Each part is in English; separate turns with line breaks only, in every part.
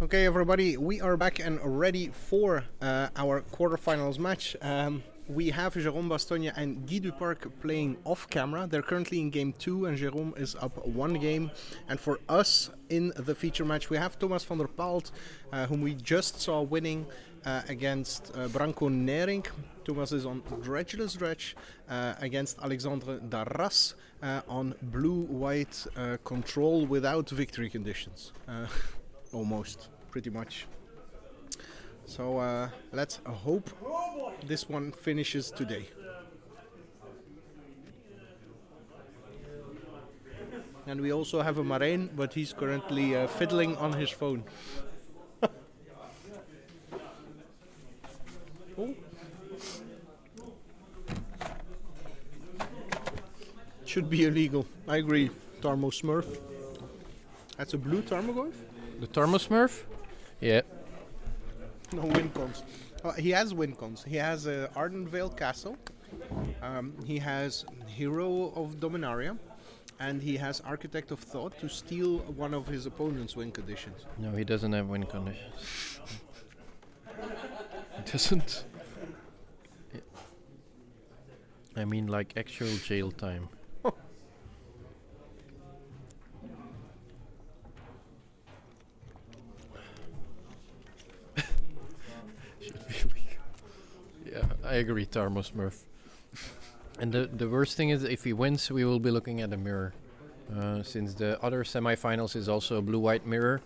Okay, everybody, we are back and ready for our quarterfinals match. We have Jérôme Bastogne and Guy Duparc playing off camera. They're currently in game 2 and Jérôme is up 1 game. And for us in the feature match, we have Thomas van der Paelt, whom we just saw winning against Branko Nering. Thomas is on Dredgeless Dredge against Alexandre Darras on blue-white control without victory conditions. Almost, pretty much. So let's hope this one finishes today. And we also have a Marraine, but he's currently fiddling on his phone. Oh. Should be illegal. I agree. Tarmo Smurf. That's a blue Tarmogoyf?
The Tarmo Smurf? Yeah.
No win cons. He has win cons. He has Ardenvale Castle. He has Hero of Dominaria. And he has Architect of Thought to steal one of his opponent's win conditions.
No, he doesn't have win conditions. He doesn't. Yeah. I mean, like actual jail time. Yeah, I agree, Tarmo Smurf. And the worst thing is, if he wins, we will be looking at a mirror. Since the other semi-finals is also a blue-white mirror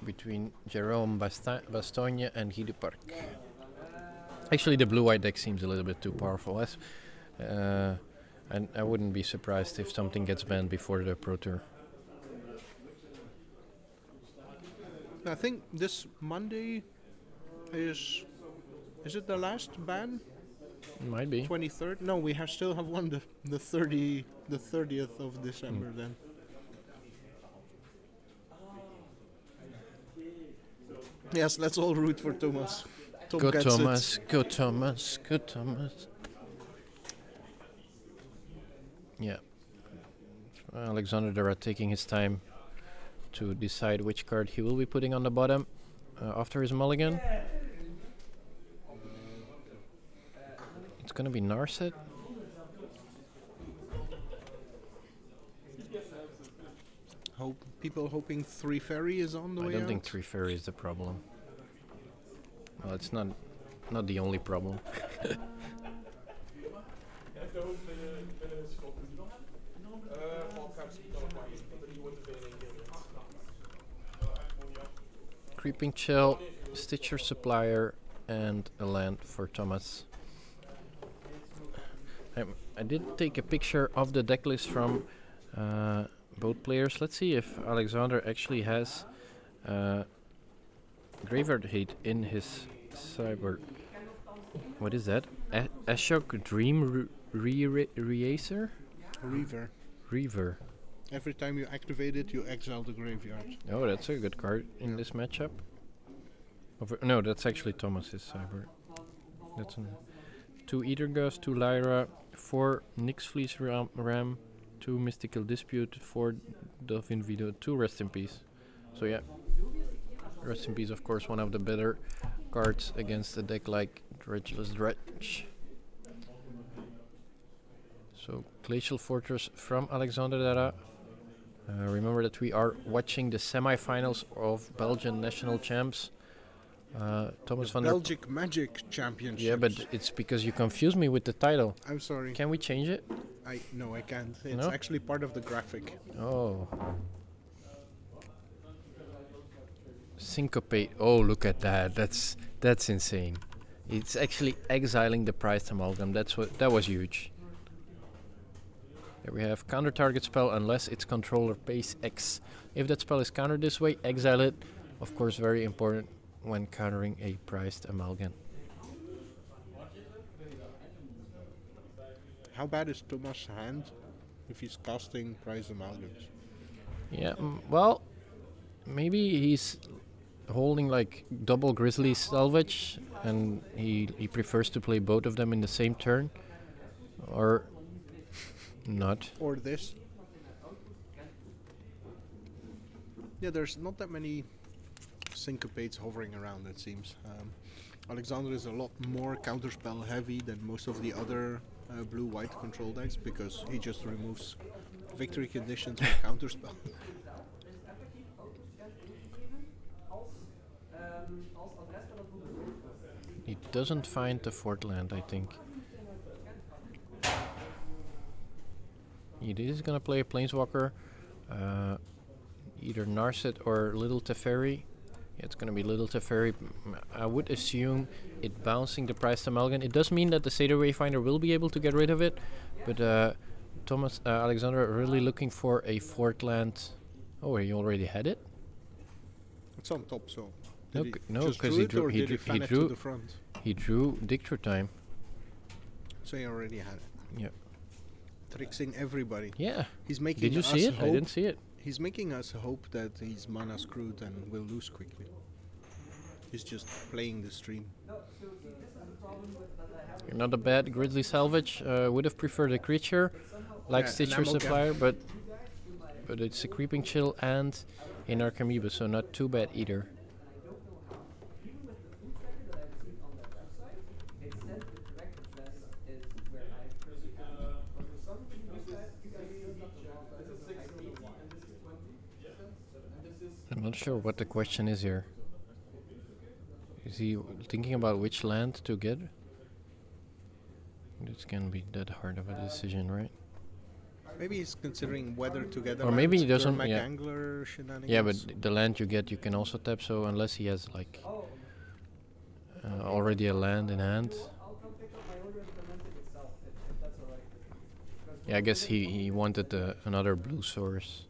between Jérôme Bastogne and Guy Duparc. Actually, the blue-white deck seems a little bit too powerful. And I wouldn't be surprised if something gets banned before the Pro Tour.
I think this Monday is it the last ban?
Might be
23rd. No, we still have one the 30th of December then. Yes, let's all root for Thomas.
Go Thomas, go Thomas, go Thomas. Yeah, Alexandre Darras taking his time to decide which card he will be putting on the bottom after his mulligan. It's gonna be Narset.
People hoping Teferi is on the way out?
I don't think Teferi is the problem. Well, it's not the only problem. Creeping Chill, Stitcher Supplier, and a land for Thomas. I did take a picture of the deck list from both players. Let's see if Alexander actually has Graveyard Hate in his sideboard. What is that? Ashok Dream Reacer? Reaver.
Every time you activate it, you exile the graveyard.
Oh, that's a good card in this matchup. No, that's actually Thomas's sideboard. That's 2 Eatergust, 2 Lyra, 4 Nyxfleece Ram, 2 Mystical Dispute, 4 Delphine Vido, 2 Rest in Peace. So yeah, Rest in Peace, of course, one of the better cards against a deck like Dredgeless Dredge. So Glacial Fortress from Alexandre Darras. Remember that we are watching the semi-finals of Belgian national champs. Thomas van der
Belgic Magic Championship.
Yeah, but it's because you confused me with the title.
I'm sorry.
Can we change it?
No, I can't. It's
no?
actually part of the graphic.
Oh. Syncopate. Oh, look at that. That's insane. It's actually exiling the prized amalgam. That was huge. Here we have counter target spell unless its controller pays X. If that spell is countered this way, exile it. Of course, very important when countering a prized amalgam.
How bad is Thomas' hand if he's casting prized amalgams?
Yeah, well, maybe he's holding like double Grizzly Salvage and he prefers to play both of them in the same turn, or not.
Or this. Yeah, there's not that many Syncopates hovering around, it seems. Alexandre is a lot more counterspell heavy than most of the other blue-white control decks because he just removes victory conditions with counterspell.
He doesn't find the fourth land, I think. He is gonna play a Planeswalker, either Narset or Little Teferi. Yeah, it's gonna be Little Teferi. I would assume it bouncing the price amalgam. It does mean that the Seder Wayfinder will be able to get rid of it, but Alexandre really looking for a fourth land. Oh, he already had it?
It's on top, so...
No,
because
he drew
to the front?
He drew Dictator Time.
So he already had it.
Yeah.
Tricksing everybody.
Yeah.
He's making
Did you see it?
hope.
I didn't see it.
He's making us hope that he's mana screwed and will lose quickly. He's just playing the stream.
Not a bad Grizzly Salvage. Would have preferred a creature like Stitcher Supplier, but it's a Creeping Chill and Anarch Amoeba, so not too bad either. I'm not sure what the question is here. Is he thinking about which land to get? This can be that hard of a decision, right?
Maybe he's considering whether to get
or maybe he doesn't.
Yeah. Angler shenanigans.
Yeah, but the land you get, you can also tap. So unless he has like already a land in hand. Yeah, I guess he wanted another blue source.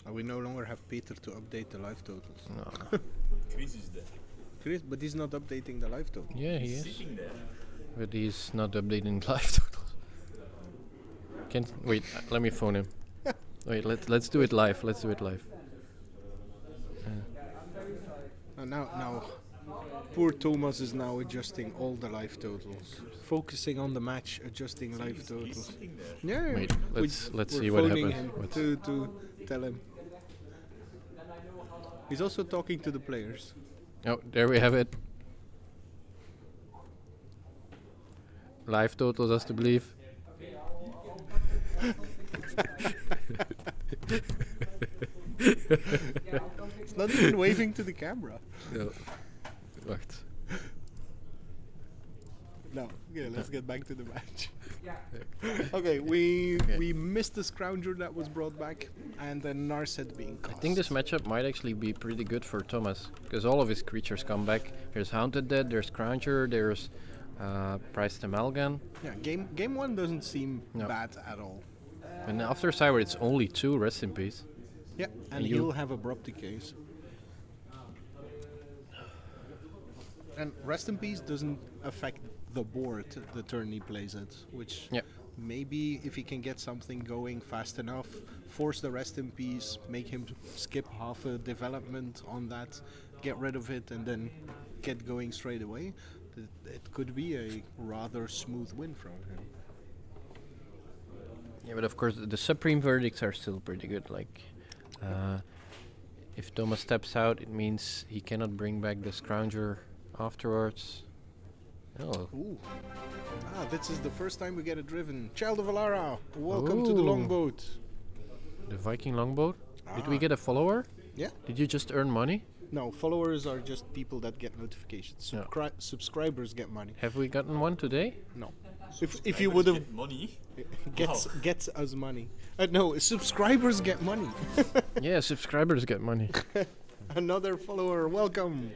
We no longer have Peter to update the life totals.
No.
Chris is there.
Chris, but he's not updating the life totals.
Yeah, he is.
Sitting there.
But he's not updating life totals. Wait, let me phone him. Wait, let's do it live. Let's do it live.
Now, poor Thomas is now adjusting all the life totals, focusing on the match, adjusting life totals. Yeah.
Wait, let's see what happens.
Him to tell him. He's also talking to the players.
Oh, there we have it. Live totals, as to believe.
It's not even waving to the camera.
No. Wacht.
No, yeah, let's get back to the match. Okay, we missed the Scrounger that was brought back, and then Narset being cast.
I think this matchup might actually be pretty good for Thomas, because all of his creatures come back. There's Haunted Dead, there's Scrounger, there's Priced Amalgam.
Yeah, game one doesn't seem bad at all.
And after Cyber, it's only 2, rest in peace.
Yeah, and he'll have Abrupt Decays. And Rest in Peace doesn't affect the board the turn he plays it, which maybe if he can get something going fast enough, force the Rest in Peace, make him skip half a development on that, get rid of it, and then get going straight away, it could be a rather smooth win from him.
Yeah, but of course the Supreme Verdicts are still pretty good. Like, if Thomas steps out, it means he cannot bring back the Scrounger afterwards. Oh.
Ooh. This is the first time we get a driven. Child of Alara, welcome to the longboat.
The Viking longboat? Did we get a follower?
Yeah.
Did you just earn money?
No, followers are just people that get notifications. Subscribers get money.
Have we gotten one today?
No. If you would have
money,
gets us money. No, subscribers get money.
Yeah, subscribers get money.
Another follower, welcome.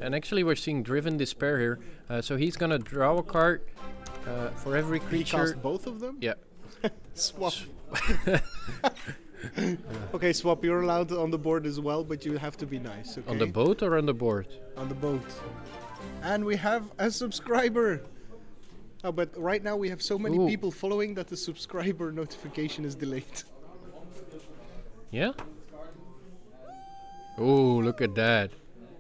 And actually, we're seeing Driven Despair here. So he's gonna draw a card for every creature.
He cast both of them?
Yeah.
Swap. Okay, Swap, you're allowed on the board as well, but you have to be nice, okay?
On the boat or on the board?
On the boat. And we have a subscriber. Oh, but right now we have so many people following that the subscriber notification is delayed.
Yeah? Oh, look at that.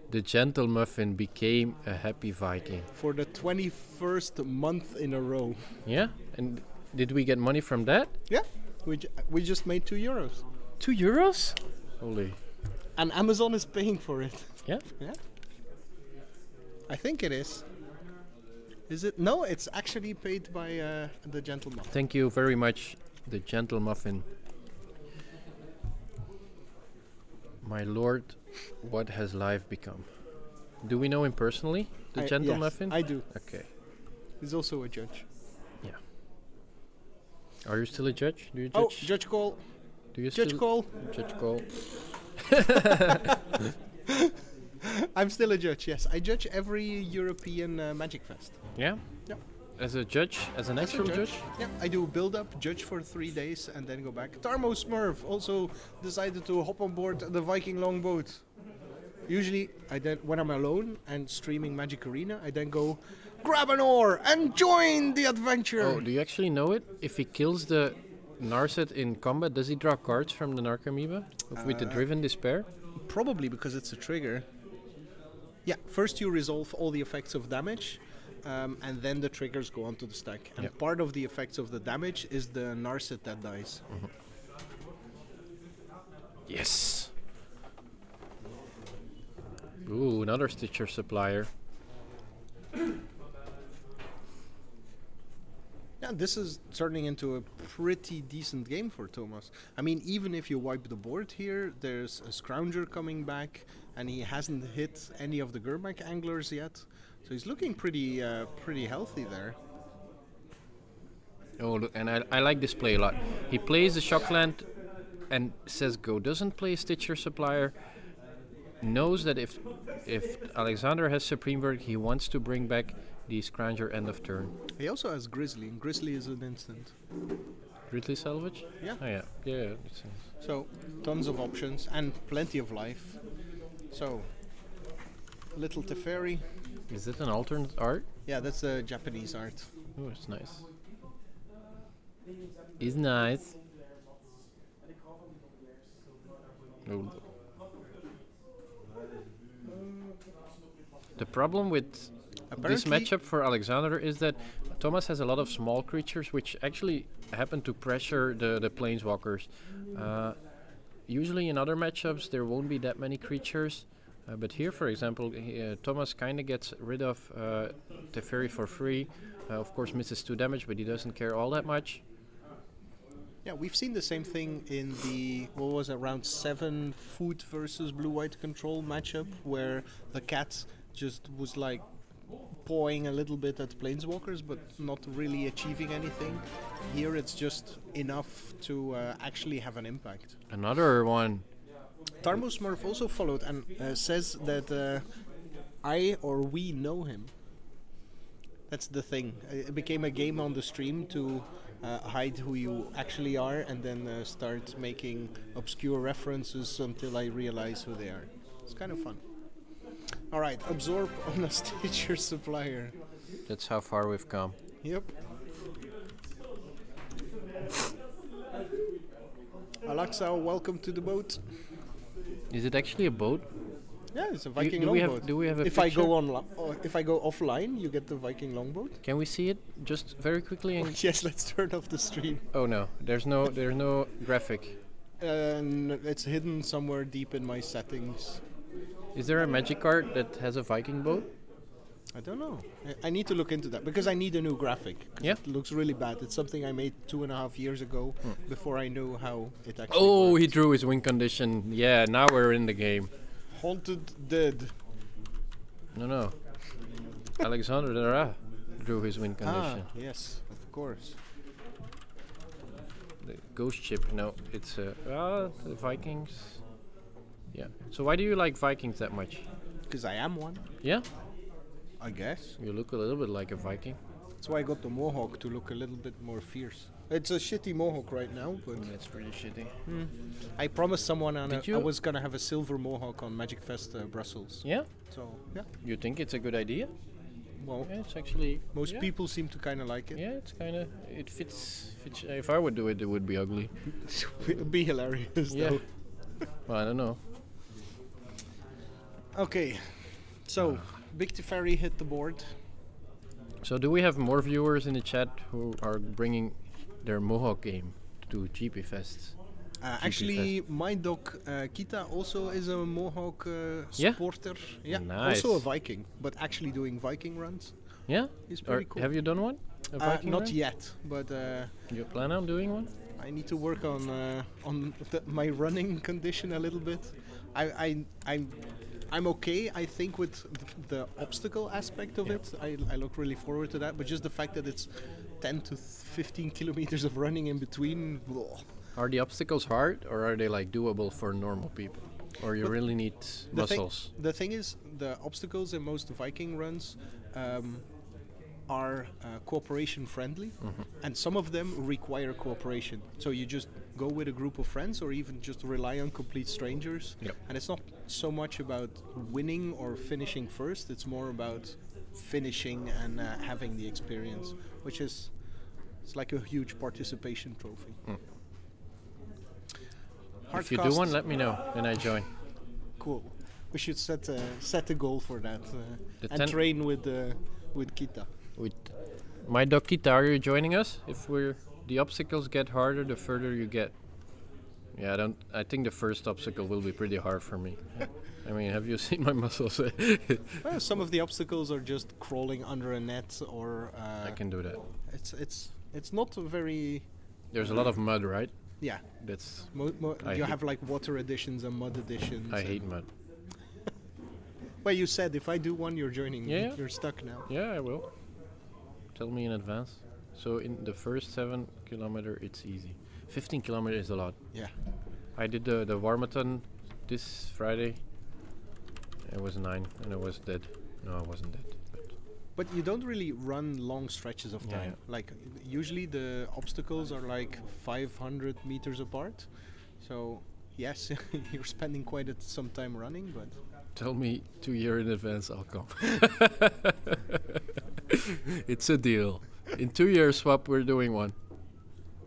The Gentle Muffin became a happy Viking.
For the 21st month in a row.
Yeah? And did we get money from that?
Yeah. We just made €2.
€2? Holy.
And Amazon is paying for it.
Yeah?
Yeah. I think it is. Is it? No, it's actually paid by the Gentle Muffin.
Thank you very much, the Gentle Muffin. My lord, what has life become? Do we know him personally, the Gentle
yes,
Muffin?
I do.
Okay.
He's also a judge.
Yeah. Are you still a judge? Do you judge?
Oh, judge call.
Do you
Judge
still
call.
Judge call.
I'm still a judge, yes. I judge every European Magic Fest.
Yeah?
Yeah.
As a judge? As an actual judge?
Yeah, I do build up, judge for 3 days, and then go back. Tarmo Smurf also decided to hop on board the Viking longboat. Usually, when I'm alone and streaming Magic Arena, I then go grab an oar and join the adventure.
Oh, do you actually know it? If he kills the Narset in combat, does he draw cards from the Narc Amoeba with the Driven Despair?
Probably because it's a trigger. Yeah, first you resolve all the effects of damage, and then the triggers go onto the stack. And part of the effects of the damage is the Narset that dies.
Mm-hmm. Yes! Ooh, another Stitcher supplier.
Yeah, this is turning into a pretty decent game for Thomas. I mean, even if you wipe the board here, there's a Scrounger coming back, and he hasn't hit any of the Gurmak anglers yet. So he's looking pretty healthy there.
Oh, look, and I like this play a lot. He plays the Shockland and says go. Doesn't play a Stitcher supplier. Knows that if Alexander has Supreme Verdict, he wants to bring back the Scrounger end of turn.
He also has Grizzly, and Grizzly is an instant.
Grizzly Salvage?
Yeah.
Oh yeah, yeah. Makes sense.
So, tons of options and plenty of life. So, little Teferi.
Is it an alternate art?
Yeah, that's a Japanese art.
Oh, it's nice. It's nice. Oh. The problem with this matchup for Alexander is that Thomas has a lot of small creatures which actually happen to pressure the planeswalkers. Usually in other matchups there won't be that many creatures, but here for example Thomas kind of gets rid of Teferi for free. Of course misses 2 damage, but he doesn't care all that much.
Yeah, we've seen the same thing in the, what was it, round 7 food versus blue-white control matchup, where the cat just was like pawing a little bit at planeswalkers, but not really achieving anything. Here it's just enough to actually have an impact.
Another one.
Tarmo Smurf also followed and says that we know him. That's the thing. It became a game on the stream to hide who you actually are, and then start making obscure references until I realize who they are. It's kind of fun. Alright, absorb on a Stitcher supplier.
That's how far we've come.
Yep. Alexa, welcome to the boat.
Is it actually a boat?
Yeah, it's a Viking
do
longboat.
we have a
if
picture?
If I go offline, you get the Viking longboat.
Can we see it just very quickly? And
Yes, let's turn off the stream.
oh no, there's no graphic.
It's hidden somewhere deep in my settings.
Is there a magic card that has a Viking boat?
I don't know. I need to look into that because I need a new graphic.
Yeah.
It looks really bad. It's something I made 2.5 years ago before I knew how it actually
Oh,
worked.
he drew his win condition. Yeah, now we're in the game.
Haunted Dead.
No. Alexandre Darras drew his win condition.
Yes, of course.
The ghost ship. No, it's the Vikings. Yeah. So why do you like Vikings that much?
Because I am one,
Yeah.
I guess.
You look a little bit like a Viking.
That's why I got the mohawk, to look a little bit more fierce. It's a shitty mohawk right now, but
That's pretty shitty.
I promised someone
Did
I
you-
was gonna have a silver mohawk on Magic Fest Brussels.
Yeah.
So yeah,
You think it's a good idea?
well,
Yeah, it's actually
most
yeah.
people seem to kind of like it.
Yeah, it's kind of it fits. If I would do it, it would be ugly.
It'd be hilarious.
Yeah.
Though.
Well, I don't know.
Okay, so Big Teferi hit the board.
So do we have more viewers in the chat who are bringing their Mohawk game to GP Fests?
Actually, my dog Kita also is a Mohawk supporter. Yeah,
nice.
Also a Viking, but actually doing Viking runs.
Yeah?
He's pretty cool.
Have you done one? A Viking
not
run?
yet, but
You plan on doing one?
I need to work on my running condition a little bit. I'm okay, I think, with the obstacle aspect of it. I look really forward to that, but just the fact that it's 10 to 15 kilometers of running in between. Blah.
Are the obstacles hard, or are they like doable for normal people? Or you really need muscles?
The thing is, the obstacles in most Viking runs are cooperation friendly, and some of them require cooperation. So you just go with a group of friends, or even just rely on complete strangers.
Yep.
And it's not so much about winning or finishing first, it's more about finishing and having the experience, which is, it's like a huge participation trophy.
If you do one, let me know, and I join.
Cool. We should set a goal for that and
10
train with Kita.
With my dog Kita, are you joining us? If the obstacles get harder, the further you get. Yeah, I think the first obstacle will be pretty hard for me. I mean, have you seen my muscles?
Well, some of the obstacles are just crawling under a net, or
I can do that.
It's not very.
There's a lot of mud, right?
Yeah.
That's.
You have like water editions and mud editions.
I hate mud.
Well, you said if I do one, you're joining me.
Yeah.
You're stuck now.
Yeah, I will. Tell me in advance. So in the first 7 kilometer, it's easy. 15 kilometers is a lot.
Yeah.
I did the Warmathon this Friday. It was 9 and I was dead. No, I wasn't dead.
But you don't really run long stretches of time.
Yeah.
Like usually the obstacles are like 500 meters apart. So yes, you're spending quite some time running, but
Tell me 2 years in advance, I'll come. It's a deal. In 2 years, Swap, we're doing one.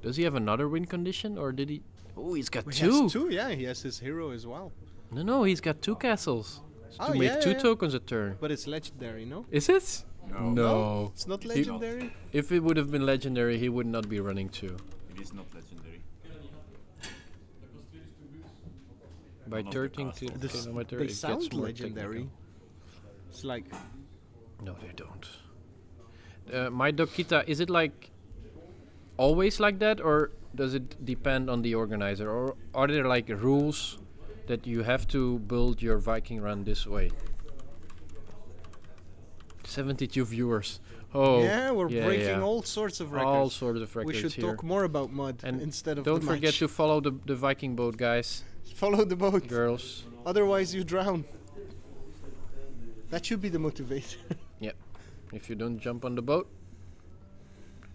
Does he have another win condition, or did he? Oh, he's got
he
two.
Has two, yeah. He has his hero as well.
No, he's got 2 castles.
Oh,
to make two tokens a turn.
But it's legendary, no?
Is it?
No.
It's not legendary?
If it would have been legendary, he would not be running 2.
It is not legendary.
By
None of the
13
castles.
kilometer,
They
it
sound
gets more
legendary.
technical.
It's like...
No, they don't. My Dokita, is it like always like that, or does it depend on the organizer, or are there like rules that you have to build your Viking run this way? 72 viewers. Oh,
yeah, we're breaking
yeah.
all sorts of records.
All sorts of records
We should
here.
talk more about mud
And
instead of
don't
the
forget
match.
to follow the Viking boat, guys,
Follow the boat.
girls.
Otherwise you drown. That should be the motivator.
Yeah. If you don't jump on the boat,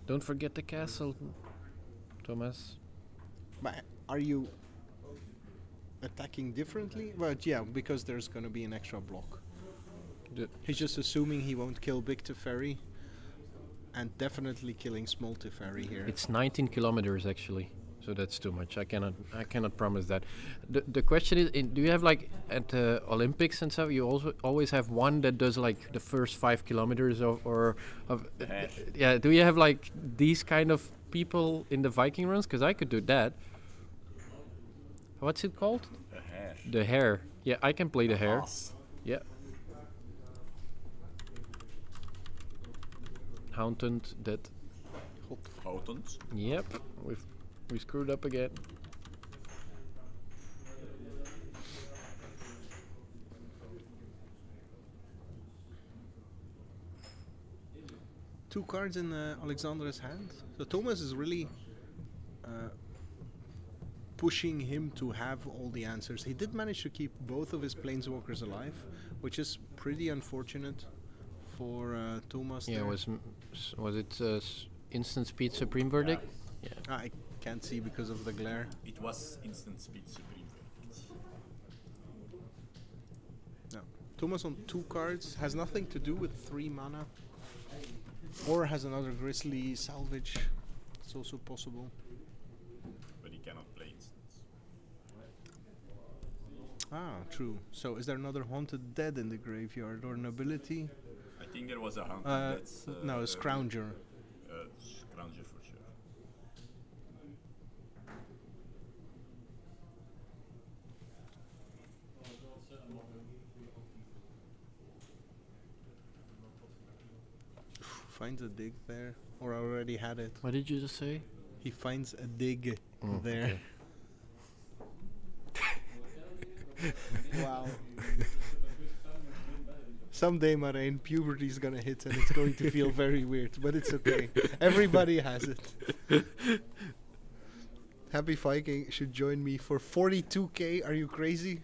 don't forget the castle, Thomas.
But are you attacking differently? Well, yeah, because there's going to be an extra block. He's just assuming he won't kill big Teferi, and definitely killing small Teferi here.
It's 19 kilometers actually, so that's too much. I cannot promise that. The question is, do you have like at the Olympics and stuff? You also always have one that does like the first 5 kilometers of yeah. Do you have like these kind of people in the Viking runs? Because I could do that. What's it called?
A hare.
The hare. Yeah, I can play the hare.
Ass.
Yeah. Haunted, dead.
Houtons.
Yep, we screwed up again.
Two cards in Alexandre's hand. So Thomas is really pushing him to have all the answers. He did manage to keep both of his planeswalkers alive, which is pretty unfortunate for Thomas.
Yeah,
there.
was it instant speed supreme verdict? Yeah.
I can't see because of the glare.
It was instant speed supreme verdict.
No. Thomas on 2 cards has nothing to do with 3 mana. Or has another Grizzly salvage. It's also possible.
But he cannot play instants.
Ah, true. So is there another Haunted Dead in the graveyard or an ability?
I think there was a hunter that's...
no, a Scrounger.
Scrounger for sure.
finds a dig there, or already had it.
What did you just say?
He finds a dig there.
Okay.
Wow. Someday, Marijn, puberty's gonna hit and it's going to feel very weird, but it's okay. Everybody has it. Happy Viking should join me for 42k. Are you crazy?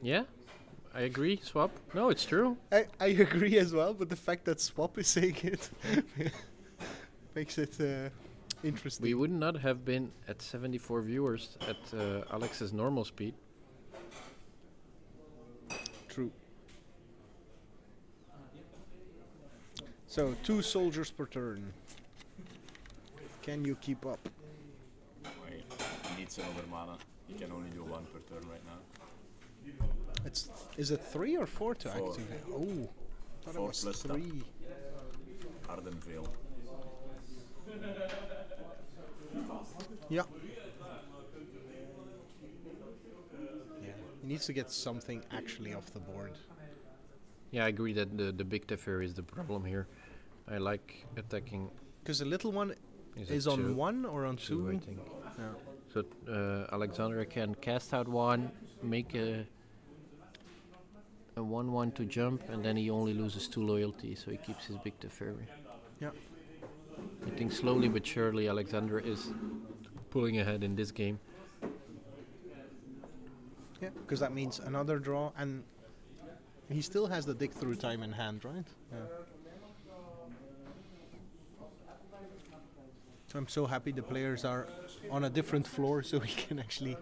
Yeah, I agree. Swap. No, it's true.
I agree as well, but the fact that Swap is saying it makes it interesting.
We would not have been at 74 viewers at Alex's normal speed.
True. So, 2 soldiers per turn. Can you keep up?
Wait, he needs another mana. He can only do 1 per turn right now.
Is it 3 or 4 to
4.
activate? Oh, thought it
4
was
plus
3.
Ardenvale.
Yeah. He needs to get something actually off the board.
Yeah, I agree that the big Teferi is the problem here. I like attacking.
Because the little one is
at
on
2?
1 or on 2?
I think.
Yeah.
So Alexandre can cast out 1, make a 1/1 to jump, and then he only loses 2 loyalty, so he keeps his big Teferi.
Yeah.
I think slowly but surely Alexandre is pulling ahead in this game.
Yeah, because that means another draw, and he still has the dig through time in hand, right? Yeah. So I'm so happy the players are on a different floor so we can actually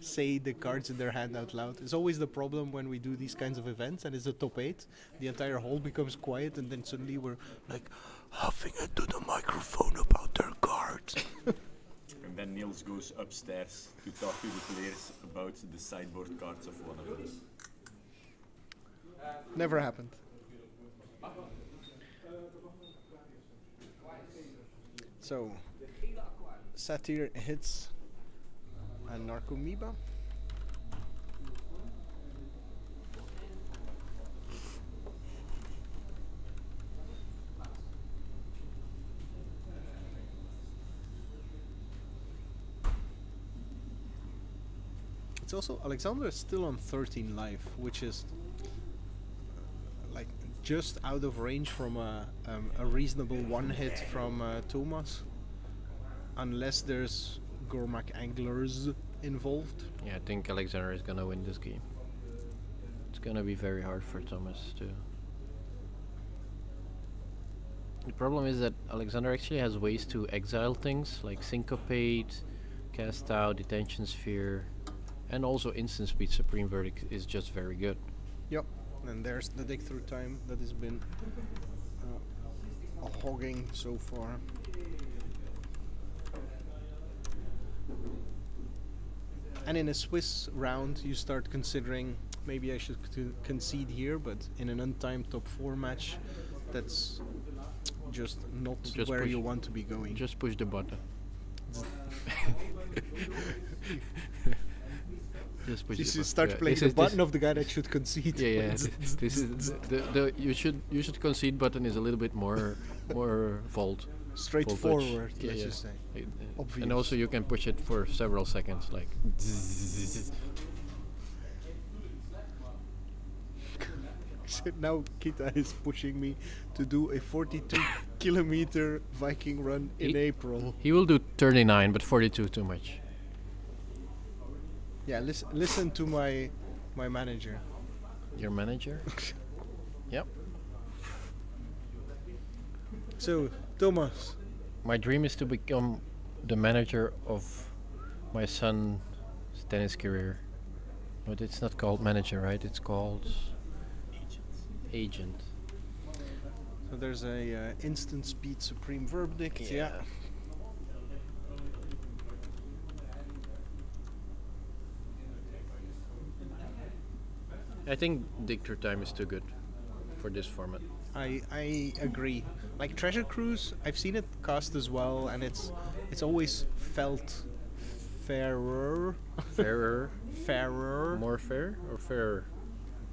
say the cards in their hand out loud. It's always the problem when we do these kinds of events and it's a top 8. The entire hall becomes quiet and then suddenly we're like huffing into the microphone about their cards.
And then Niels goes upstairs to talk to the players about the sideboard cards of one of them.
Never happened. So, Satyr hits a Narcomoeba. It's also, Alexandre is still on 13 life, which is like just out of range from a reasonable one hit from Thomas. Unless there's Gormak anglers involved.
Yeah, I think Alexandre is gonna win this game. It's gonna be very hard for Thomas too. The problem is that Alexandre actually has ways to exile things like Syncopate, Cast Out, Detention Sphere, and also Instant Speed Supreme Verdict is just very good.
Yep, and there's the dig through time that has been a hogging so far. And in a Swiss round, you start considering maybe I should concede here, but in an untimed top 4 match, that's just not where you want to be going.
Just push the button. Just push
You
the
should start
button.
playing the button of the guy that should concede.
Yeah, yeah. This is the you should concede button is a little bit more vault.
Straightforward,
Yeah,
let's
yeah.
just say. Obvious.
And also you can push it for several seconds, like.
Now Kita is pushing me to do a 42-kilometer Viking run in April.
He will do 39, but 42 too much.
Yeah, listen to my manager.
Your manager? Yep.
So, Thomas.
My dream is to become the manager of my son's tennis career. But it's not called manager, right? It's called agent.
So there's a instant speed supreme verdict. Yeah.
I think dig through time is too good for this format.
I agree. Like Treasure Cruise, I've seen it cast as well, and it's always felt fairer.
Fairer.
Fairer.
More fair or fairer?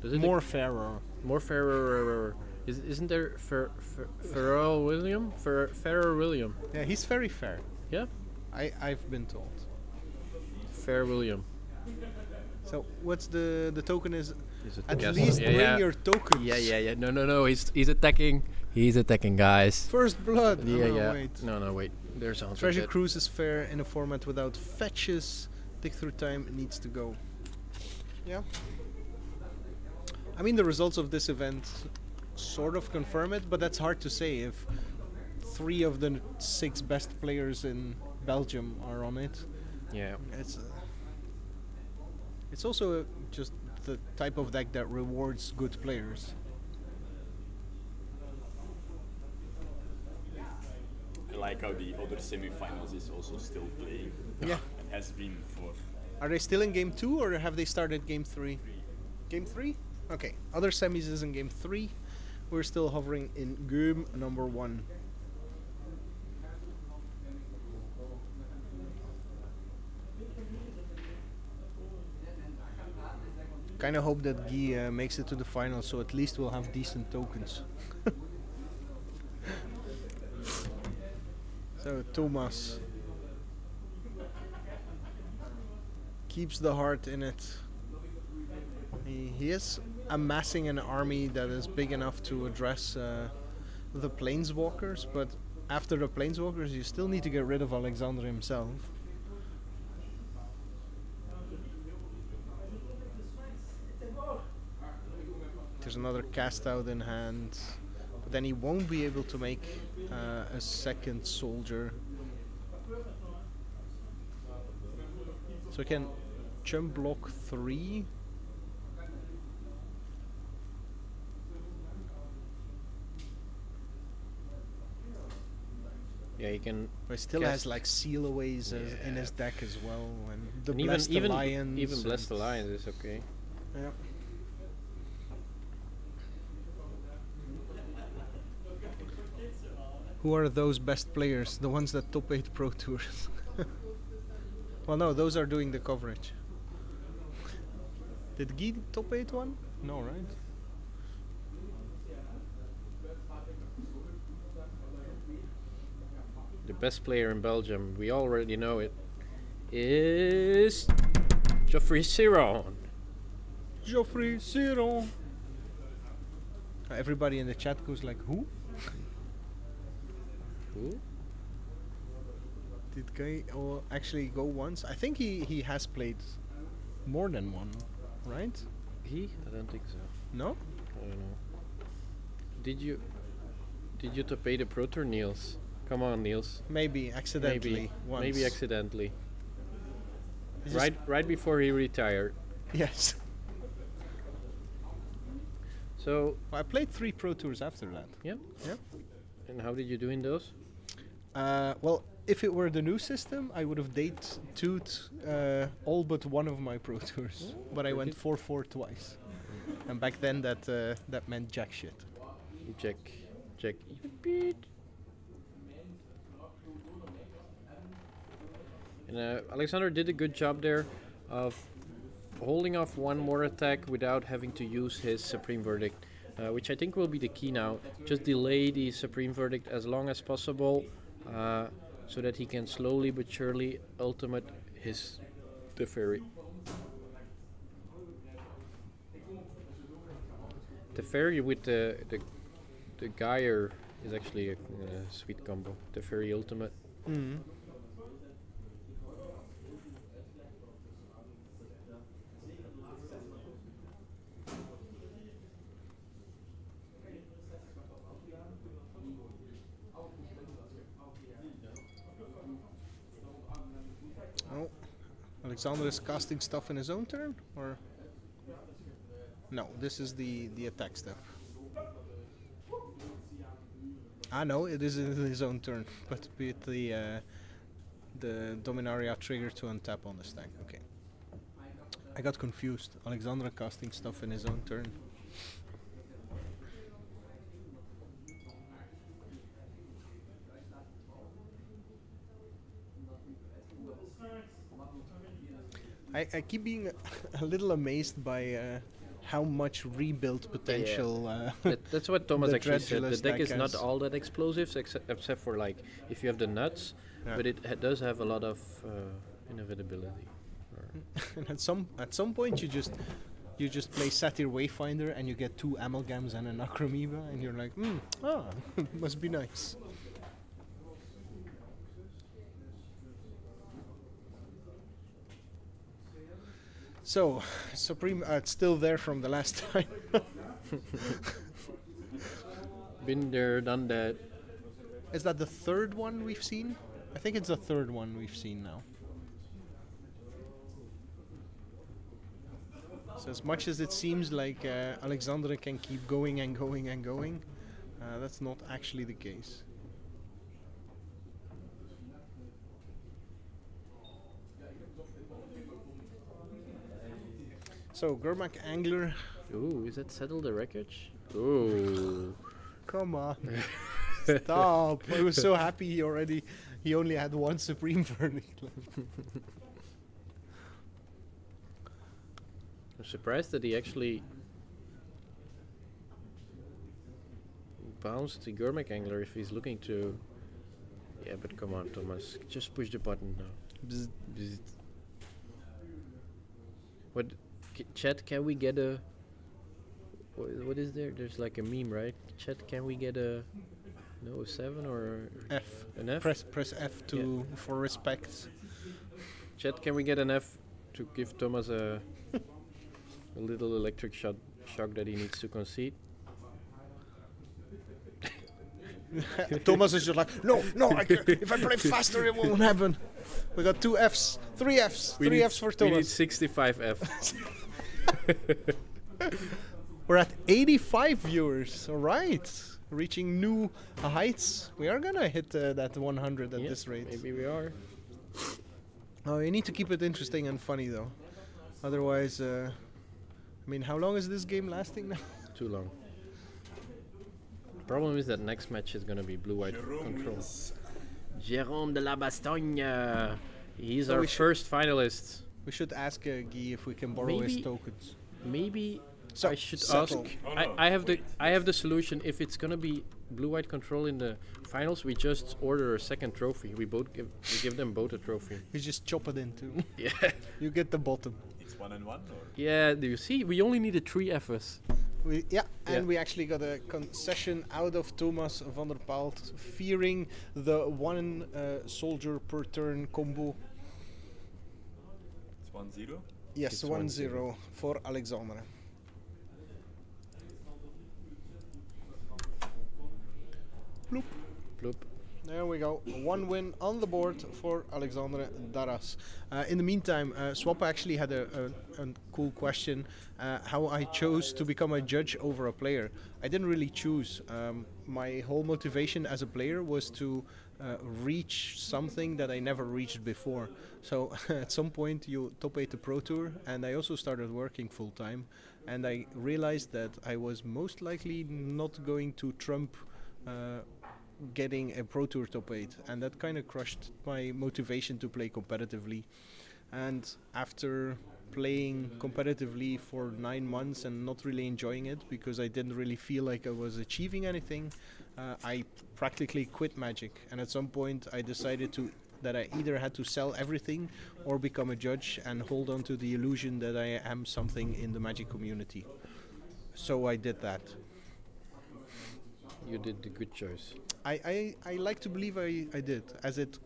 Does it
More fairer.
more fairer? Isn't there Pharrell William? Fairer William?
Yeah, he's very fair.
Yeah?
I've been told.
Fair William.
So what's the token is?
Is it
At
Castle?
least
Yeah,
bring
yeah.
your tokens.
Yeah. No. He's attacking. He's attacking, guys.
First blood.
Yeah,
oh, no,
yeah.
Wait.
No, wait. There's also
Treasure
that.
Cruise is fair in a format without fetches. Dig through time needs to go. Yeah. I mean, the results of this event sort of confirm it, but that's hard to say if 3 of the 6 best players in Belgium are on it.
Yeah.
It's also just the type of deck that rewards good players.
I like how the other semi-finals is also still playing.
Yeah.
And has been for.
Are they still in game 2 or have they started game 3? Game 3? Okay. Other semis is in game 3. We're still hovering in game number 1. Kinda hope that Guy makes it to the final, so at least we'll have decent tokens. So Thomas keeps the heart in it. He is amassing an army that is big enough to address the planeswalkers, but after the planeswalkers you still need to get rid of Alexandre himself. There's another cast out in hand, but then he won't be able to make a second soldier. So he can jump block 3.
Yeah, he can.
But he still
cast-
has like seal-aways in his deck as well, and the
And
Blessed Alliance.
even Blessed Alliance is okay.
Yeah. Who are those best players? The ones that top 8 Pro Tours. Well, no, those are doing the coverage. Did Guy top 8 one? No, right?
The best player in Belgium, we already know it, is Geoffrey Siron.
Geoffrey Siron. Everybody in the chat goes like, who?
Who?
Did Guy actually go once? I think he has played more than one, right?
He? I don't think so.
No?
I don't know. Did you top 8 a Pro Tour, Niels? Come on, Niels.
Maybe accidentally once.
Maybe accidentally.
It's
Right before he retired.
Yes.
So
Well, I played 3 Pro Tours after that.
yeah.
Yeah.
And how did you do in those?
Well, if it were the new system, I would have date-2'd all but one of my Pro Tours. But I went 4-4 twice. And back then that meant jack shit.
Check. Beat. And Alexander did a good job there of holding off one more attack without having to use his Supreme Verdict, which I think will be the key now. Just delay the Supreme Verdict as long as possible, so that he can slowly but surely ultimate his Teferi. Teferi with the Gyre is actually a sweet combo. Teferi ultimate.
Mm. Oh, Alexander is casting stuff in his own turn, or no? This is the attack step. Ah, no, it is in his own turn, but with the Dominaria trigger to untap on the stack. Okay, I got confused. Alexander casting stuff in his own turn. I keep being a little amazed by how much rebuild potential.
That's what Thomas
the
actually said. The
Dredulous
deck is
deck
not
has.
all that explosive, except for like if you have the nuts,
Yeah.
but it does have a lot of inevitability.
And at some point you just play Satyr Wayfinder and you get 2 Amalgams and an Acromoeba and you're like, must be nice. So, Supreme, it's still there from the last time.
Been there, done that.
Is that the 3rd one we've seen? I think it's the 3rd one we've seen now. So as much as it seems like Alexandre can keep going and going and going, that's not actually the case. So Gurmak Angler,
Ooh, is that Settle the Wreckage? Ooh.
come on, stop! I was so happy he only had 1 Supreme Verdict left.
I'm surprised that he actually bounced the Gourmet Angler if he's looking to... Yeah, but come on, Thomas. Just push the button now.
Bzz.
Bzz. What... Chat, can we get a... What is there? There's like a meme, right? Chat, can we get a... No, 7 or...
F.
An F?
Press F to for respect.
Chat, can we get an F to give Thomas a little electric shock that he needs to concede?
Thomas is just like, no, if I play faster it won't happen. We got 2 Fs, 3 Fs, 3 Fs for
We need
Thomas.
65 F.
We're at 85 viewers, alright. Reaching new heights. We are gonna hit that 100 at
Yeah,
this rate.
maybe we are.
Oh, you need to keep it interesting and funny though. Otherwise, I mean, how long is this game lasting now?
Too long. Problem is that next match is gonna be blue-white control. Jérôme de la Bastogne. He's
So
our
we should-
first finalist.
We should ask Guy if we can borrow his
Maybe-
tokens.
Maybe
So,
I should
settle.
ask.
Oh, no.
I have the solution. If it's gonna be blue-white control in the finals, we just order a second trophy. We give them both a trophy.
You just chop it into.
Yeah.
You get the bottom.
It's 1 and 1 or?
Yeah. Do you see? We only needed 3 Fs.
And
Yeah.
we actually got a concession out of Thomas van der Paelt, fearing the 1 soldier per turn combo.
It's 1-0.
Yes,
It's
1-0 for Alexandre. Bloop.
Bloop.
There we go. 1 win on the board for Alexandre Darras. In the meantime, Swap actually had a cool question. How I chose to become a judge over a player. I didn't really choose. My whole motivation as a player was to reach something that I never reached before. So at some point you top 8 the Pro Tour, and I also started working full time. And I realized that I was most likely not going to trump getting a Pro Tour top 8, and that kind of crushed my motivation to play competitively. And after playing competitively for 9 months and not really enjoying it because I didn't really feel like I was achieving anything, I practically quit Magic. And at some point I decided that I either had to sell everything or become a judge and hold on to the illusion that I am something in the Magic community. So I did that.
You did the good choice.
I like to believe I did, as it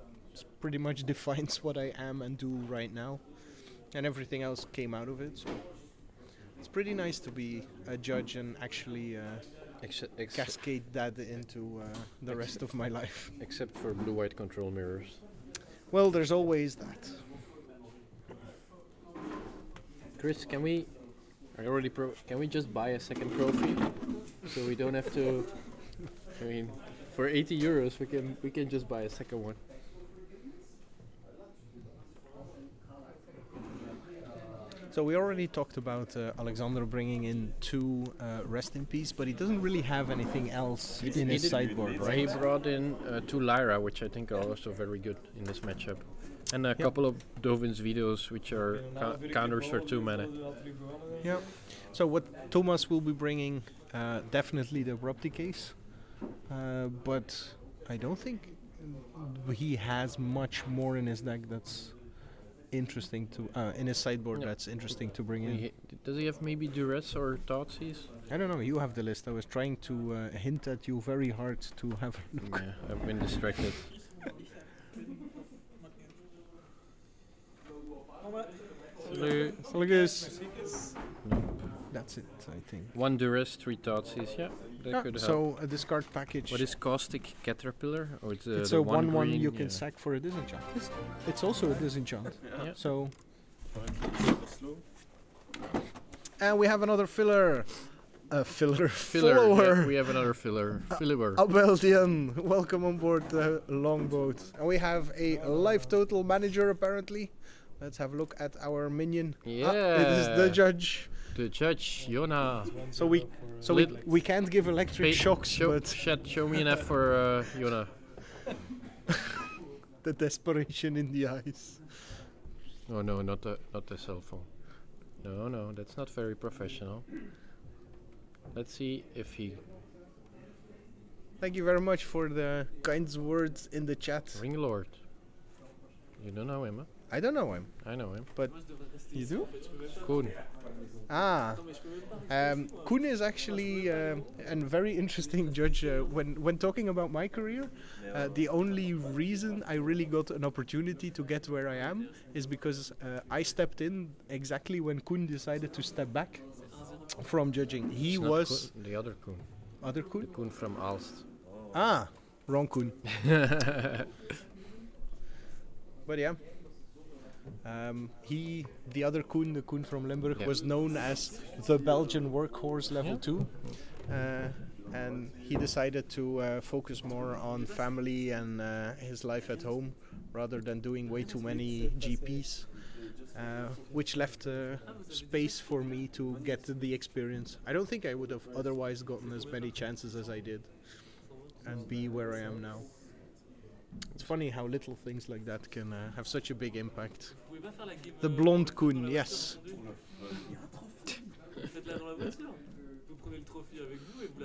pretty much defines what I am and do right now, and everything else came out of it. So it's pretty nice to be a judge and actually cascade that into the rest of my life.
Except for blue-white control mirrors.
Well, there's always that.
Chris, can we just buy a second trophy so we don't have to? I mean, for 80 euros we can just buy a second one.
So we already talked about Alexander bringing in 2 Rest in Peace, but he doesn't really have anything else in his sideboard,
He
right?
brought in 2 Lyra, which I think are also very good in this matchup. And a couple of Dovin's videos, which are counters for 2 mana.
Yeah. So what Thomas will be bringing, definitely the Erupti case, but I don't think he has much more in his deck that's interesting to in his sideboard. That's interesting to bring in.
Does he have maybe Duress or Thoughtseize?
I don't know. You have the list. I was trying to hint at you very hard to have a look.
Yeah, I've been distracted.
That's it, I think.
1 Duress, 3 Thoughtseize. Yeah, that could help.
So a discard package.
What is Caustic Caterpillar? Or it's
a
the
1/1 you can sack for a disenchant. It's also a disenchant.
Yeah.
So. And we have another filler. A filler.
Yeah, we have another filler. Filler.
Abeldian, welcome on board the longboat. And we have a life total manager apparently. Let's have a look at our minion.
Yeah.
It is the judge.
The judge, Yona.
So we can't give electric shocks, but
show me an F for Yona.
The desperation in the eyes.
Oh no, not the cell phone. No, that's not very professional. Let's see if he...
Thank you very much for the kind words in the chat.
Ring Lord. You don't know him, huh?
I don't know him.
I know him.
But you do?
Koen.
Koen is actually a very interesting judge. When talking about my career, the only reason I really got an opportunity to get where I am is because I stepped in exactly when Koen decided to step back from judging. He was
the other Koen.
Other Koen?
The Koen from Aalst.
Wrong Koen. But yeah. The other Koen, the Koen from Limburg, was known as the Belgian workhorse level 2. And he decided to focus more on family and his life at home rather than doing way too many GPs, which left space for me to get the experience. I don't think I would have otherwise gotten as many chances as I did and be where I am now. It's funny how little things like that can have such a big impact. The blonde Koen, yes.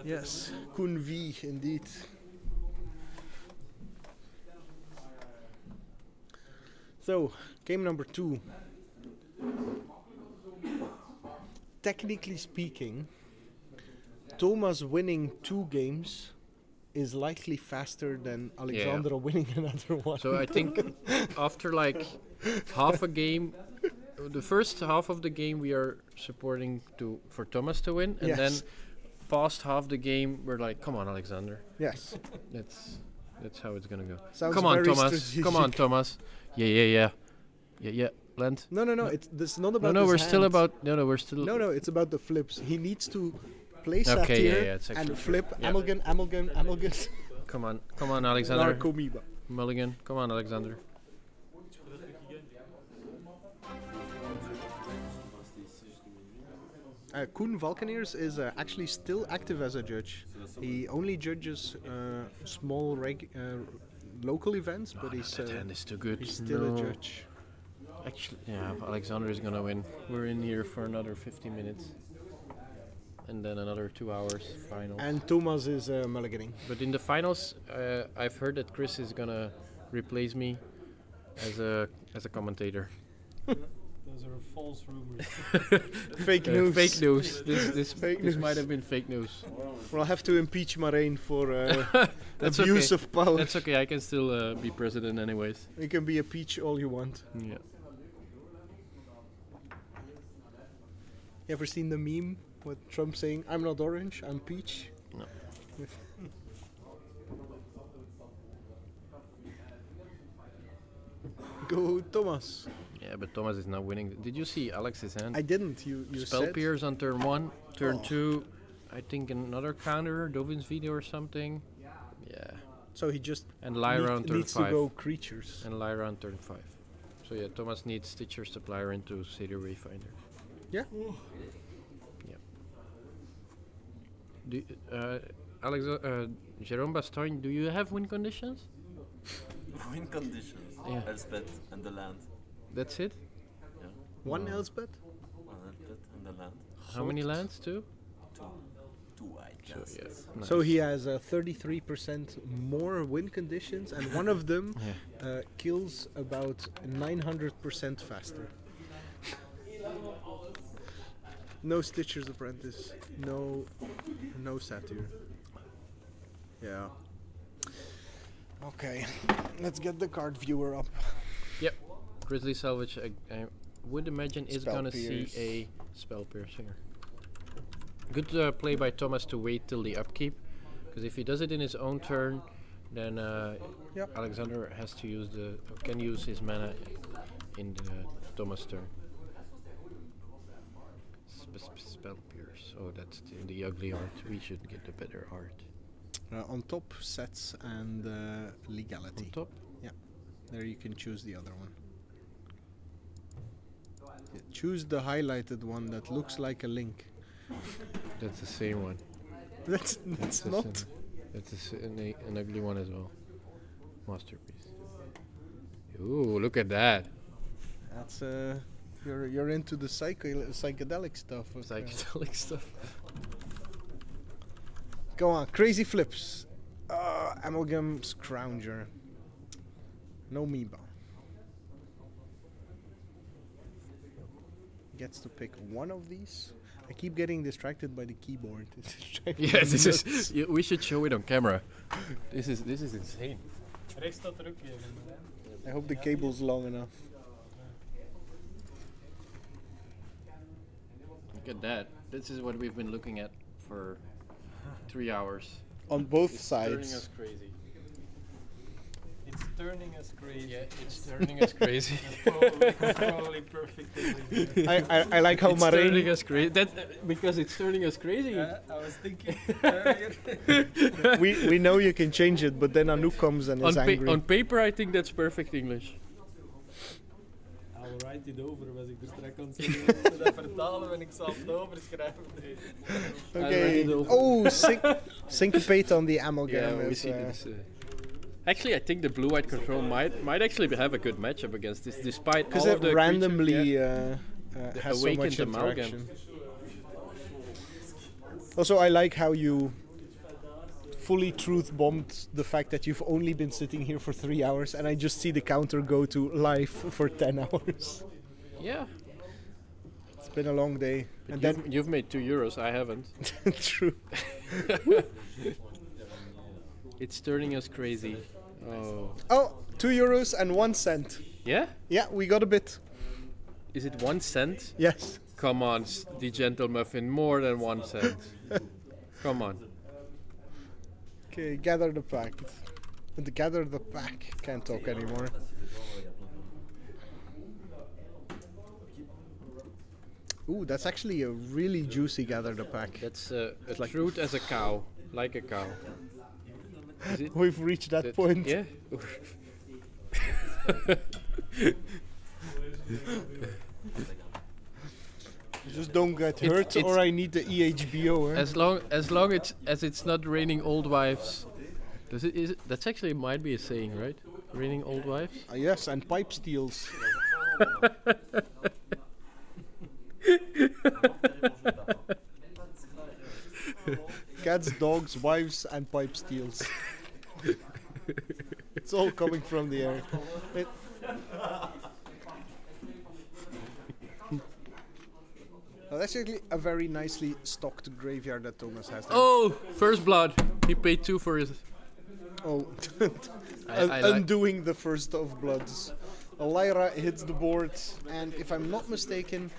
Yes, Koen V, indeed. So, game number 2. Technically speaking, Thomas winning 2 games is likely faster than Alexandre winning another one.
So I think after like half a game, the first half of the game we are supporting for Thomas to win, and then past half the game we're like, come on, Alexandre.
Yes.
That's how it's gonna go.
Sounds
come on,
very
Thomas.
strategic.
Come on, Thomas. Yeah. Land.
No. It's not about.
No, we're
hand.
still about. No, we're still.
No, it's about the flips. He needs to play Satyr and flip Amalgam.
Come on, Alexandre.
Narcomoeba.
Mulligan. Come on, Alexandre.
Koen Valkeneers is actually still active as a judge. He only judges small local events, but he's
that hand is too good.
He's still a judge.
Actually, yeah, Alexandre is gonna win. We're in here for another 50 minutes. And then another 2 hours final.
And Thomas is mulliganing.
But in the finals, I've heard that Chris is gonna replace me as a commentator.
Those are false rumors.
Fake news.
Fake news. This might have been fake news.
We'll have to impeach Marijn for
That's
abuse
okay.
of power.
That's okay. I can still be president anyways.
You can be a peach all you want.
Yeah.
You ever seen the meme with Trump saying, "I'm not orange, I'm peach"?
No.
Go Thomas.
Yeah, but Thomas is not winning. Did you see Alex's hand?
I didn't. You
Spell
said.
Pierce on turn 1, turn 2. I think another counter, Dovin's video or something. Yeah.
So he just
and Lyra on turn 5.
Needs to go creatures.
And Lyra on turn 5. So yeah, Thomas needs Stitcher Supplier into City Wayfinder.
Yeah.
Jerome Bastogne, do you have win conditions?
Win conditions.
Yeah.
Elspeth and the land.
That's it?
Yeah.
One Elspeth?
One Elspeth and the land.
How many lands? Two?
Two white
So,
castles.
yeah. Nice.
So he has 33% more win conditions, and one of them
Yeah.
kills about 900% faster. No Stitcher's Apprentice, no Satyr. Yeah. Okay, let's get the card viewer up.
Yep. Grizzly Salvage, I would imagine, is
Spell
gonna see
Pierce.
a Spell Piercer. Good play by Thomas to wait till the upkeep, because if he does it in his own turn, then
Yep.
Alexander has to use can use his mana in the Thomas turn. Spell Pierce. Oh, that's the ugly art. We should get the better art.
On top, sets and legality.
On top.
There you can choose the other one. Yeah, choose the highlighted one that looks like a link.
That's the same one.
That's
the
not.
same. That's an ugly one as well. Masterpiece. Ooh, look at that.
That's you're into the psychedelic stuff. Of,
Psychedelic stuff.
Go on, crazy flips. Amalgam Scrounger. No Meeba. Gets to pick one of these. I keep getting distracted by the keyboard. It's driving me
Yes, this
nuts.
is. We should show it on camera. This is insane.
Rechts staat er ook een.
I hope the cable's long enough.
Look at that. This is what we've been looking at for 3 hours.
On both
It's turning
sides.
us crazy.
It's turning us crazy.
Yeah, it's turning us crazy.
Probably perfect. English.
I like how
It's turning
Marijn.
us crazy. That because it's turning us crazy.
I was thinking earlier.
we know you can change it, but then Anouk comes and is angry.
On paper, I think that's perfect English.
I will write it over, was ik er straks aan het zeggen. Ik moet dat vertalen en ik zal het overschrijven.
Okay.
I'll write it
Oh, syncopate on the amalgam.
Yeah, we
is,
see this. Actually, I think the blue-white control might actually have a good matchup against this, despite
because
all of
it
the
randomly has so
awakened
much
amalgam.
interaction. Also, I like how you fully truth-bombed the fact that you've only been sitting here for 3 hours, and I just see the counter go to live for 10 hours.
Yeah,
It's been a long day.
but
And
you've made €2. I haven't.
then, true.
It's turning us crazy. Oh,
Oh, €2 and 1 cent.
yeah.
Yeah, we got a bit.
Is it 1 cent?
Yes.
Come on, the gentle muffin, more than 1 cent. Come on.
Okay, gather the pack. Gather the pack. Can't talk anymore. Ooh, that's actually a really juicy gather the pack.
That's truth as a cow, like a cow. Is it?
We've reached that point.
Yeah.
Just don't get
It's-
hurt, or I need the EHBO. Eh?
As long as it's not raining old wives. That's actually might be a saying, right? Raining old wives.
Yes, and pipe steals. Cats, dogs, wives, and pipe steals. It's all coming from the air. Well, that's actually a very nicely stocked graveyard that Thomas has there.
Oh, first blood. He paid 2 for his.
Oh,
I like-
undoing the first of bloods. Lyra hits the board, and if I'm not mistaken,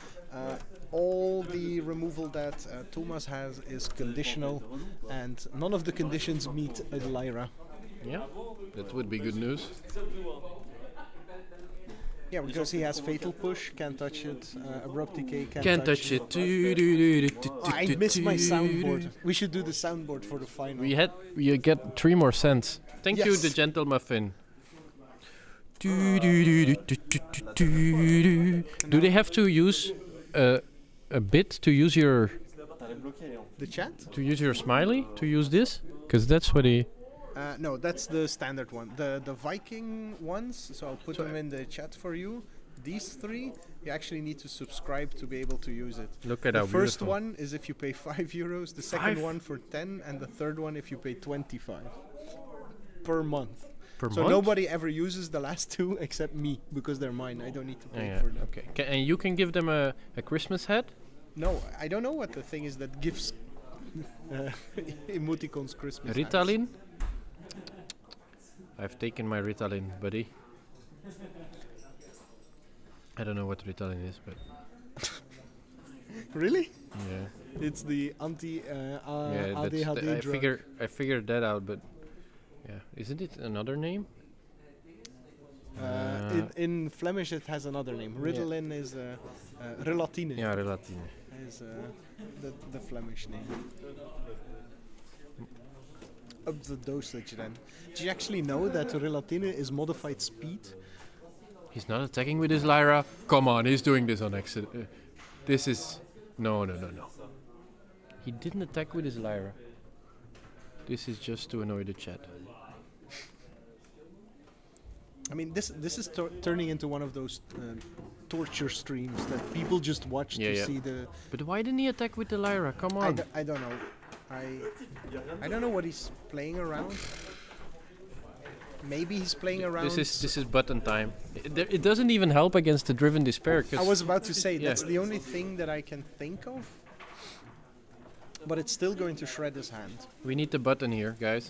all the removal that Thomas has is conditional, and none of the conditions meet Lyra.
Yeah, that would be good news.
Yeah, because he has Fatal Push, can't touch it, Abrupt Decay,
Can't touch it.
Oh, I missed my soundboard. We should do the soundboard for the final.
We get 3 more cents. Thank you,
Yes.
the gentle muffin. Do they have to use a bit to use your
The chat?
smiley to use this? Because that's what he.
No, that's the standard one. The Viking ones, so I'll put them in the chat for you. These three, you actually need to subscribe to be able to use it.
Look at
The
how
first
beautiful.
one is if you pay €5, the second one for 10, and the third one if you pay 25 per month.
Per
So
month?
nobody ever uses the last two except me, because they're mine. I don't need to pay
Yeah,
for them.
okay. And you can give them a Christmas hat?
No, I don't know what the thing is that gives emoticons Christmas hats.
Ritalin? I've taken my Ritalin, buddy. I don't know what Ritalin is, but
Really?
yeah.
It's the anti
Yeah,
ADHD drug.
I figured that out, but yeah, isn't it another name?
In Flemish, it has another name. Ritalin is Relatine.
Yeah, Relatine.
Is the Flemish name. Up the dosage then. Do you actually know that Relatine is modified speed?
He's not attacking with his Lyra. Come on, he's doing this on accident. This is no. He didn't attack with his Lyra. This is just to annoy the chat.
I mean, this is turning into one of those torture streams that people just watch to see the.
But why didn't he attack with the Lyra? Come on.
I don't know. I don't know what he's playing around. Maybe he's playing around.
This is button time. It doesn't even help against the Driven Despair.
I was about to say that's the only thing that I can think of. But it's still going to shred his hand.
We need the button here, guys.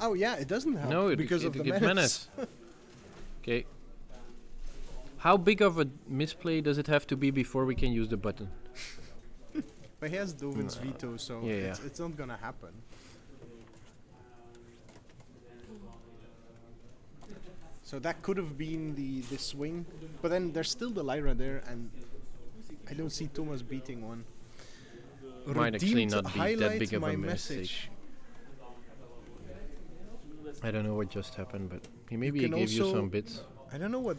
Oh yeah, it doesn't help.
No,
because
it
of the
gives
menace.
Okay. How big of a misplay does it have to be before we can use the button?
But he has Dovin's veto, so it's not gonna happen. So that could have been the swing, but then there's still the Lyra there, and I don't see Thomas beating one.
Might actually not be that
Highlight
big of
my
a
message.
mistake. I don't know what just happened, but maybe he
can
gave you
also-
some bits.
I don't know what.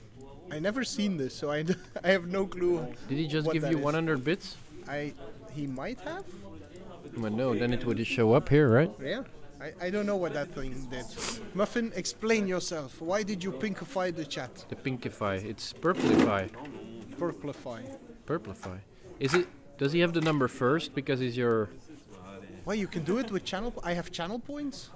I never seen this, so I have no clue.
Did he just
what
give
that
you
is.
100 bits?
He might have.
Well, no, then it would show up here, right?
Yeah. I don't know what that thing did. Muffin, explain yourself. Why did you pinkify the chat?
The pinkify. It's purplify.
Purplify.
Purplify. Is it? Does he have the number first? Because he's your.
Why you can do it with channel? I have channel points.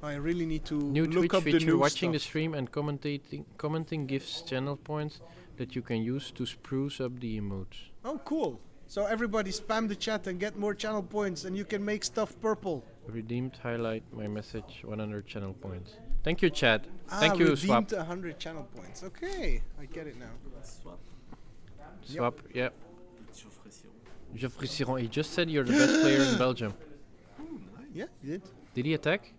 I really need to
New
look
Twitch
up the
feature.
new
Watching the
stuff.
stream and commenting gives channel points that you can use to spruce up the emotes.
Oh, cool. So everybody spam the chat and get more channel points, and you can make stuff purple.
Redeemed. Highlight my message. 100 channel points. Thank you, chat. Thank you, Swap.
Redeemed 100 channel points. Okay, I get it now.
Swap. Yeah. Geoffrey Siron. He just said you're the best player in Belgium.
Yeah, you did.
Did he attack?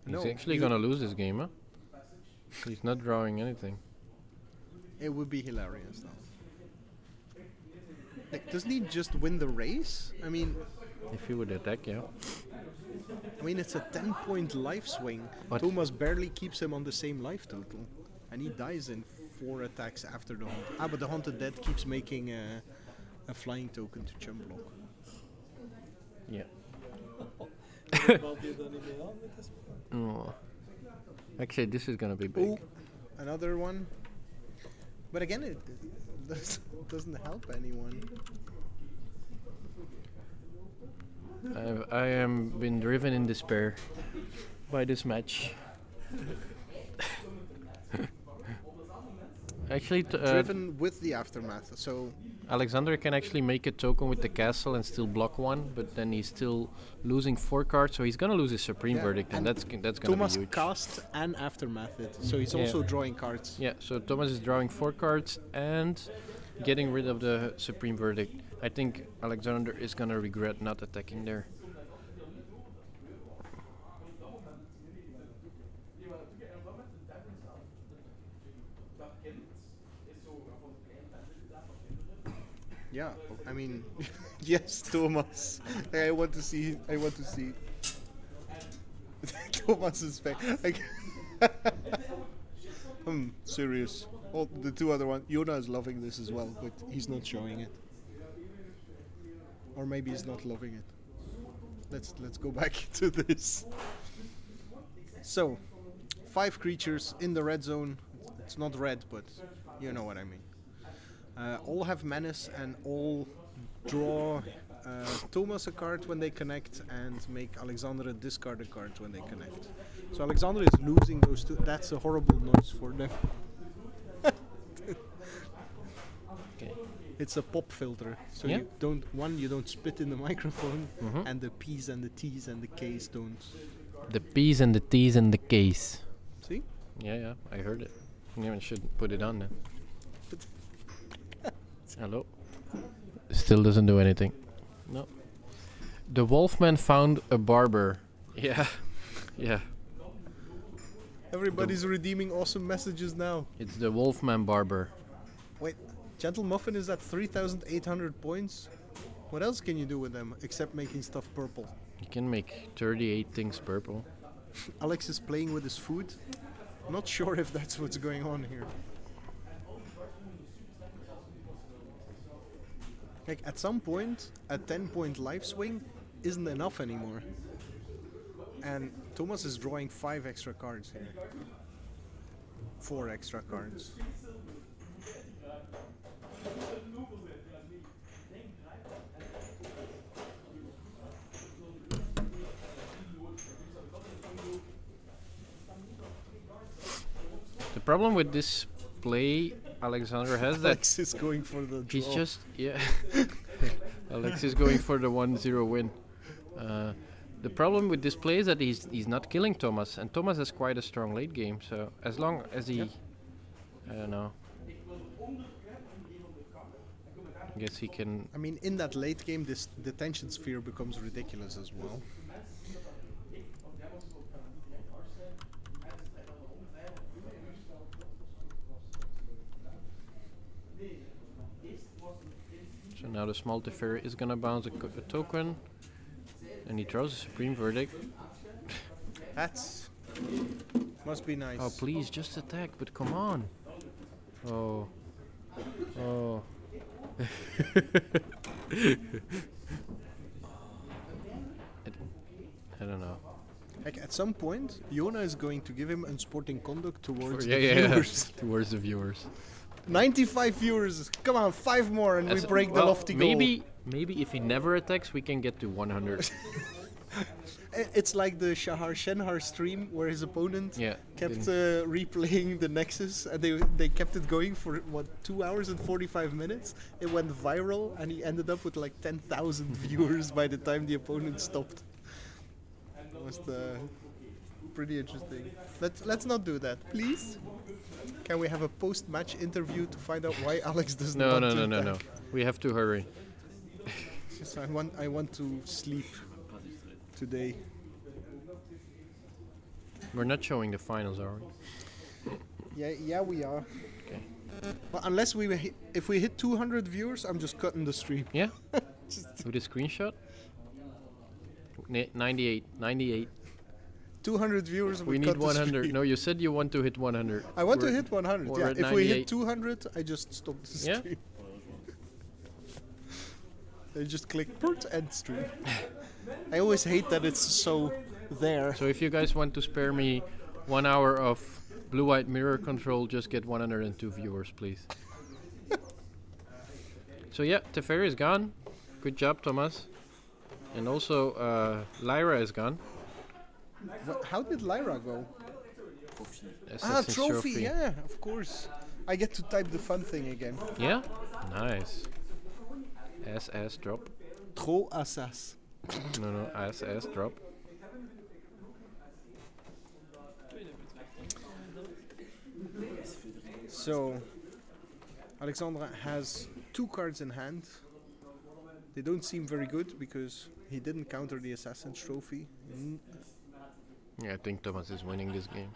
No,
He's actually
you-
gonna lose this game, huh? He's not drawing anything.
It would be hilarious, though. Like, doesn't he just win the race? I mean,
If he would attack, yeah.
it's a 10-point life swing.
What?
Thomas barely keeps him on the same life total, and he dies in 4 attacks after the hunt. But the Haunted Dead keeps making a flying token to chump block.
Yeah.
Valt je dan niet mee aan met de spel?
Oh. Actually, this is gonna be big.
Oh, another one. But again, it doesn't help anyone.
I am been driven in despair by this match. Actually,
Driven with the aftermath. So
Alexander can actually make a token with the castle and still block one, but then he's still losing 4 cards, so he's gonna lose his Supreme
Yeah,
Verdict, and that's gonna
Thomas
be huge.
cast and aftermath it, so he's
Yeah.
also drawing cards.
Yeah, so Thomas is drawing 4 cards and getting rid of the Supreme Verdict. I think Alexander is gonna regret not attacking there.
Yeah, I mean, yes, Thomas. I want to see. Thomas's face. Serious. Oh, the 2 other ones. Yona is loving this as well, but he's not showing it. Or maybe he's not loving it. let's go back to this. So, 5 creatures in the red zone. It's not red, but you know what I mean. All have menace and all draw Thomas a card when they connect and make Alexandre discard a card when they connect. So Alexandre is losing those 2. That's a horrible noise for them.
Okay.
It's a pop filter. So
Yeah.
you don't spit in the microphone, and the P's and the T's and the K's don't.
The P's and the T's and the K's.
See?
Yeah, I heard it. You shouldn't put it on then. Hello? Still doesn't do anything. No. The Wolfman found a barber. Yeah. Yeah.
Everybody's redeeming awesome messages now.
It's the Wolfman barber.
Wait, Gentle Muffin is at 3,800 points. What else can you do with them except making stuff purple?
You can make 38 things purple.
Alex is playing with his food. Not sure if that's what's going on here. Like at some point, a 10-point life swing isn't enough anymore. And Thomas is drawing 5 extra cards here. 4 extra cards.
The problem with this play Alexandre has that
Alex is going for the draw.
he's just Alex is going for the 1-0 win. The problem with this play is that he's not killing Thomas, and Thomas has quite a strong late game. So as long as he, I don't know. I guess he can.
I mean, in that late game, this detention sphere becomes ridiculous as well.
So now the small Teferi is gonna bounce a token, and he throws a Supreme Verdict.
That's must be nice.
Oh please, just attack! But come on. Oh. Oh. I don't know.
Like at some point, Yona is going to give him unsporting conduct towards the
Yeah,
viewers.
towards the viewers.
95 viewers. Come on, 5 more and we break the lofty goal.
Maybe if he never attacks, we can get to 100.
It's like the Shahar Shenhar stream where his opponent kept replaying the Nexus, and they kept it going for what 2 hours and 45 minutes. It went viral, and he ended up with like 10,000 viewers by the time the opponent stopped. It was pretty interesting. Let's not do that, please. Can we have a post-match interview to find out why Alex doesn't want to attack?
No. We have to hurry.
Yes, I want to sleep today.
We're not showing the finals, are we?
Yeah, we are.
Okay.
Well, unless if we hit 200 viewers, I'm just cutting the stream.
Yeah. With a screenshot. 98.
200 viewers.
We need 100. No, you said you want to hit 100.
I want to hit 100.
we're
Yeah.
at
If we
98.
hit 200, I just stop the stream. I just click port end stream. I always hate that it's so there.
So if you guys want to spare me 1 hour of blue-white mirror control, just get 102 viewers, please. So yeah, Teferi is gone. Good job, Thomas. And also, Lyra is gone.
How did Lyra go?
Assassin's
trophy, yeah, of course. I get to type the fun thing again.
Yeah? Nice. SS drop.
Trop assas.
No, SS drop.
So, Alexandre has 2 cards in hand. They don't seem very good because he didn't counter the Assassin's Trophy.
Yeah, I think Thomas is winning this game.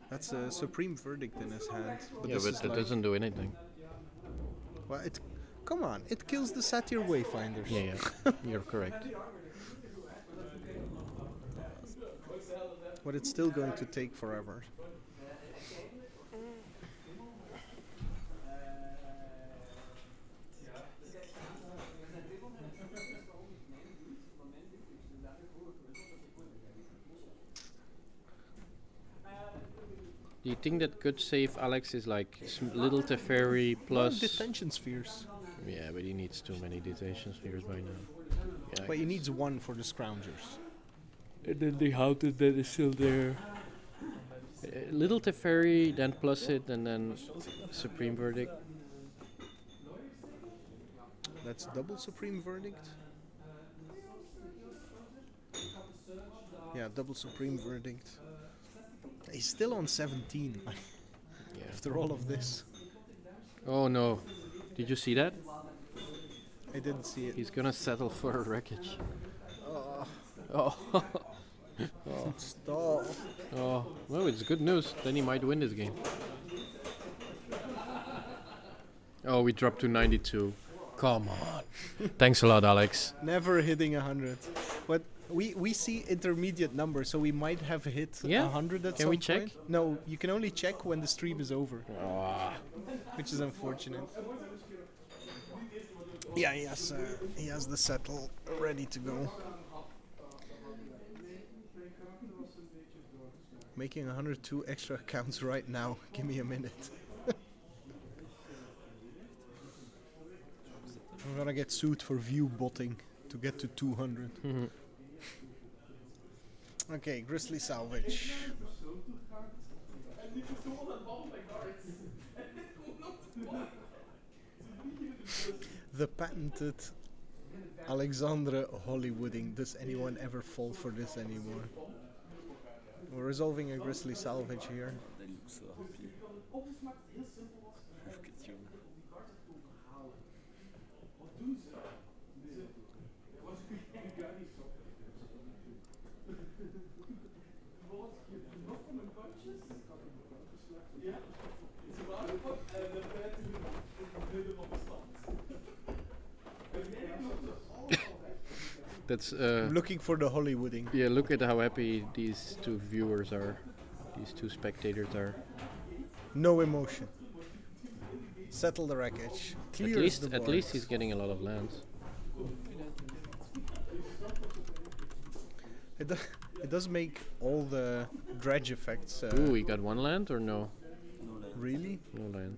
That's a Supreme Verdict in his hand.
But that doesn't do anything.
Well, come on, it kills the Satyr Wayfinders.
Yeah, you're correct.
But it's still going to take forever.
The thing that could save Alex is like little Teferi plus.
Detention spheres.
Yeah, but he needs too many detention spheres by now. Yeah,
But he needs one for the scroungers.
and then the Haunted that is still there. Little Teferi, then plus it, and then Supreme Verdict.
That's double Supreme Verdict. Yeah, double Supreme Verdict. He's still on 17
Yeah.
after all of this.
Oh no. Did you see that?
I didn't see it.
He's gonna settle for a wreckage.
Oh,
Oh.
stop.
Oh. Well, it's good news. Then he might win this game. Oh, we dropped to 92. Come on. Thanks a lot, Alex.
Never hitting 100. But we see intermediate numbers, so we might have hit
Yeah?
100 at
Can
some
we check?
point. No, you can only check when the stream is over,
Ah.
which is unfortunate. Yeah, he has the settle ready to go. Making 102 extra accounts right now. Give me a minute. I'm gonna get sued for view botting to get to 200. Okay, Grizzly Salvage. The patented Alexandre Hollywooding. Does anyone ever fall for this anymore? We're resolving a Grizzly Salvage here.
That looks lovely. Look at you.
That's
I'm looking for the Hollywooding.
yeah, look at how happy these two viewers are. These two spectators are.
No emotion. Settle the wreckage. Clears the
At
board.
least he's getting a lot of lands.
It does make all the dredge effects.
Ooh, he got one land or no?
Really?
No land.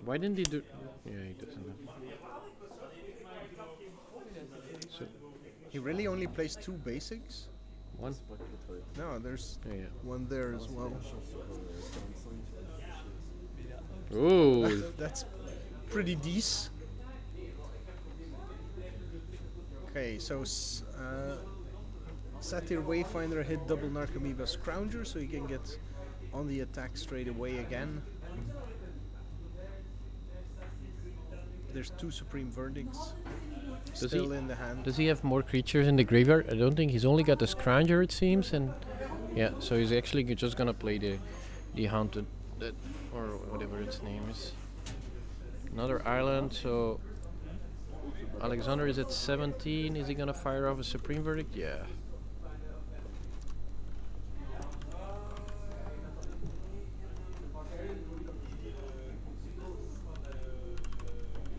Why didn't he do? Yeah, he doesn't. So
He really only plays 2 basics?
one.
No, there's
Yeah, yeah.
one there as well.
Ooh,
That's pretty decent. Okay, so Satyr Wayfinder hit double Narcomoeba Scrounger, so he can get on the attack straight away again. There's 2 Supreme Verdicts
Does
still
he-
in the hand.
does he have more creatures in the graveyard? I don't think he's only got the Scrounger, it seems, and yeah, so he's actually just gonna play the Haunted, or whatever its name is. Another island, so Alexander is at 17. Is he gonna fire off a Supreme Verdict? Yeah.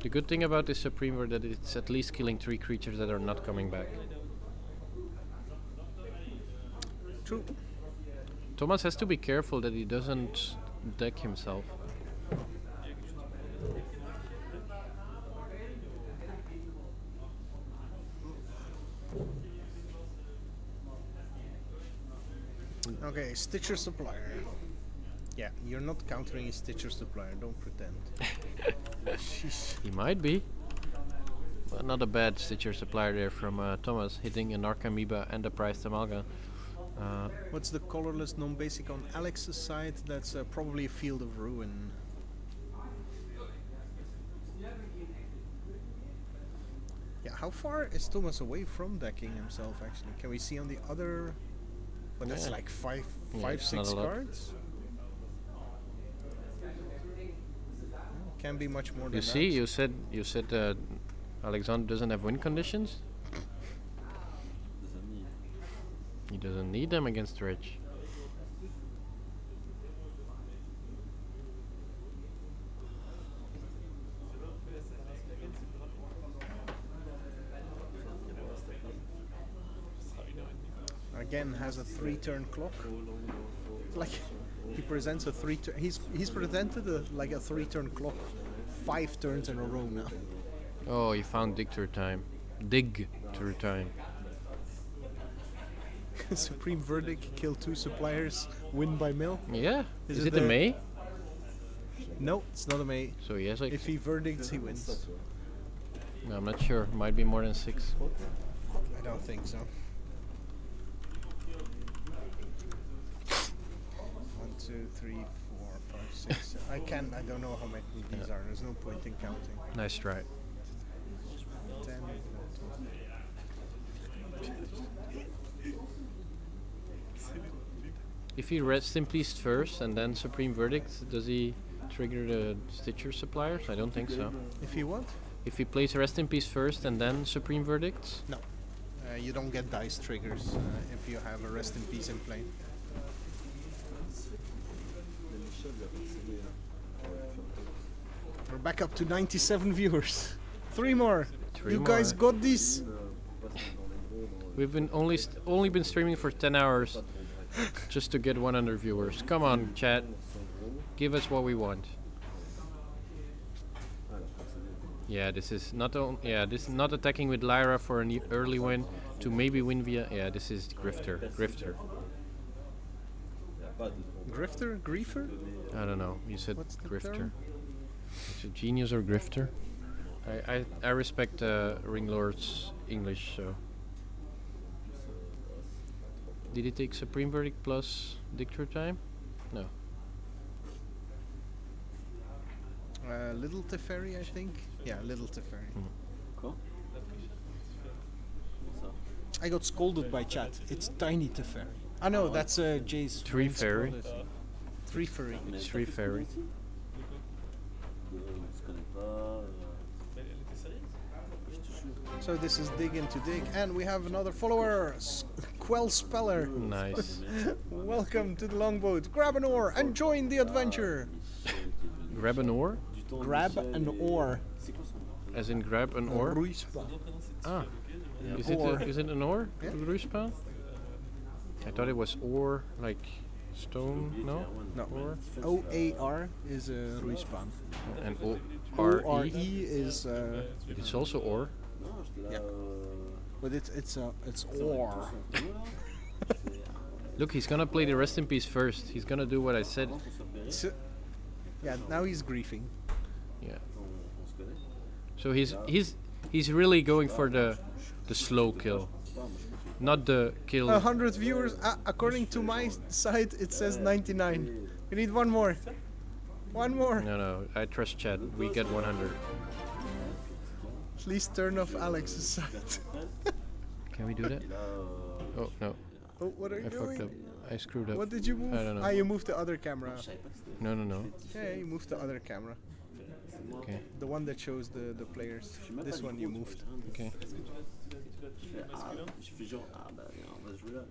The good thing about this Supreme Verdict that it's at least killing 3 creatures that are not coming back.
True.
Thomas has to be careful that he doesn't deck himself.
Okay, Stitcher Supplier. Yeah, you're not countering a Stitcher Supplier, don't pretend. Sheesh.
He might be. But not a bad Stitcher Supplier there from Thomas, hitting an Narcomoeba and a Prized Amalgam.
What's the colorless non-basic on Alex's side? That's probably a Field of Ruin. Yeah, how far is Thomas away from decking himself actually? Can we see on the other... But that's
Yeah.
like five,
Yeah, it's not
6
a lot.
cards? Can be much more than
You
that.
see, you said Alexander doesn't have win conditions.
Doesn't need.
He doesn't need them against Dredge.
again has a 3-turn clock. Like he presents a 3-turn. He's presented like a 3-turn clock, 5 turns in a row now.
Oh, he found dig through time. Dig through time.
Supreme Verdict, kill 2 suppliers, win by mill.
Yeah. Is it
the
a May?
No, it's not a May.
So he has like.
If he verdicts, he wins.
No, I'm not sure. Might be more than 6.
I don't think so. 1, 2, 3, 4, 5, 6. I don't know how many these are. There's no point in counting.
Nice try.
10.
If he rests in Peace first and then Supreme Verdict, does he trigger the Stitcher suppliers? I don't think so.
If he what?
If he plays Rest in Peace first and then Supreme Verdicts?
No. You don't get dice triggers if you have a Rest in Peace in play. We're back up to 97 viewers. 3 more. You guys got this.
We've been only been streaming for 10 hours just to get 100 viewers. Come on, chat. Give us what we want. Yeah, this is not this is not attacking with Lyra for an early win to maybe win via. Yeah, this is Grifter.
Grifter? Griefer?
I don't know. You said
What's the
Grifter.
term?
Is it genius or Grifter? I respect Ringlord's English, so. Did he take Supreme Verdict plus Dictator time? No.
Little Teferi, I think. Yeah, Little Teferi.
Cool.
I got scolded by chat. It's Tiny Teferi. Ah no, that's Jay's.
3 fairy.
3 fairy.
It's 3 fairy.
So this is Dig into Dig, and we have another follower, Quell Speller.
Nice.
Welcome to the longboat. Grab an oar and join the adventure.
Grab an oar?
Grab an oar.
As in grab an oar?
Roeispa.
Ah. Is
Oar.
it an oar?
Yeah.
Roeispa? I thought it was ore, like stone, no?
No.
Oar?
O-A-R is Roeispan.
And
O-R-E
O-R-E?
is...
It's also ore.
yeah. But it's ore.
Look, he's gonna play the Rest in Peace first. He's gonna do what I said.
So, yeah, now he's griefing.
Yeah. So he's really going for the slow kill, not the kill.
100 viewers. According to my site, it says 99. We need one more. One more.
No, I trust chat. We get 100.
Please turn off Alex's site.
Can we do that? Oh no,
Oh, what are you
I fucked
doing?
up. I screwed up.
What did you move?
I don't know.
Ah, you moved the other camera.
No.
Yeah, you moved the other camera.
Okay.
The one that shows the players. This one you moved.
Okay.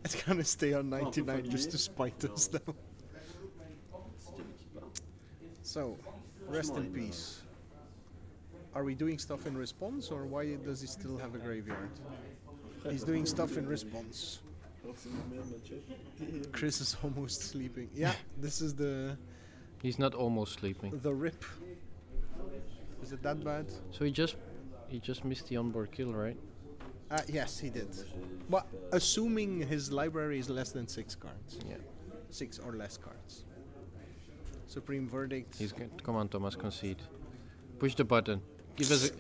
It's gonna stay on 99 just to spite us though. So, rest in peace. Are we doing stuff in response, or why does he still have a graveyard? He's doing stuff in response. Chris is almost sleeping. Yeah, this is the
He's not almost sleeping.
rip. Is it that bad?
So he just missed the onboard kill, right?
Yes, he did. But assuming his library is less than 6 cards.
Yeah.
6 or less cards. Supreme Verdict.
He's good. Come on, Thomas, concede. Push the button. Give us.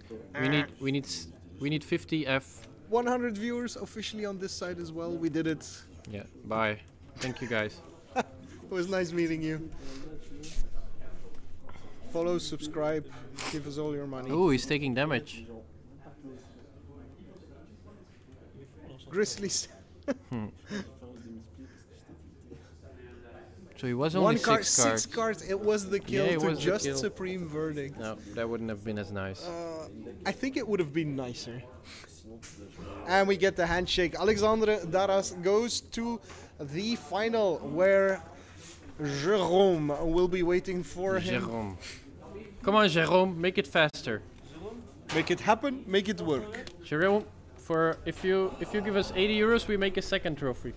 We need 50 F.
100 viewers officially on this side as well. We did it.
Yeah. Bye. Thank you, guys.
It was nice meeting you. Follow, subscribe, give us all your money.
Oh, he's taking damage.
Grizzlies.
So he was only
One card,
6 cards.
6 cards. It was the kill
Yeah, it
to
was the
just
kill.
Supreme Verdict.
No, that wouldn't have been as nice.
I think it would have been nicer. And we get the handshake. Alexandre Darras goes to the final where Jérôme will be waiting for him.
Jérôme. Come on, Jérôme, make it faster.
Make it happen, make it work.
Jérôme, For if you give us 80 euros, we make a second trophy.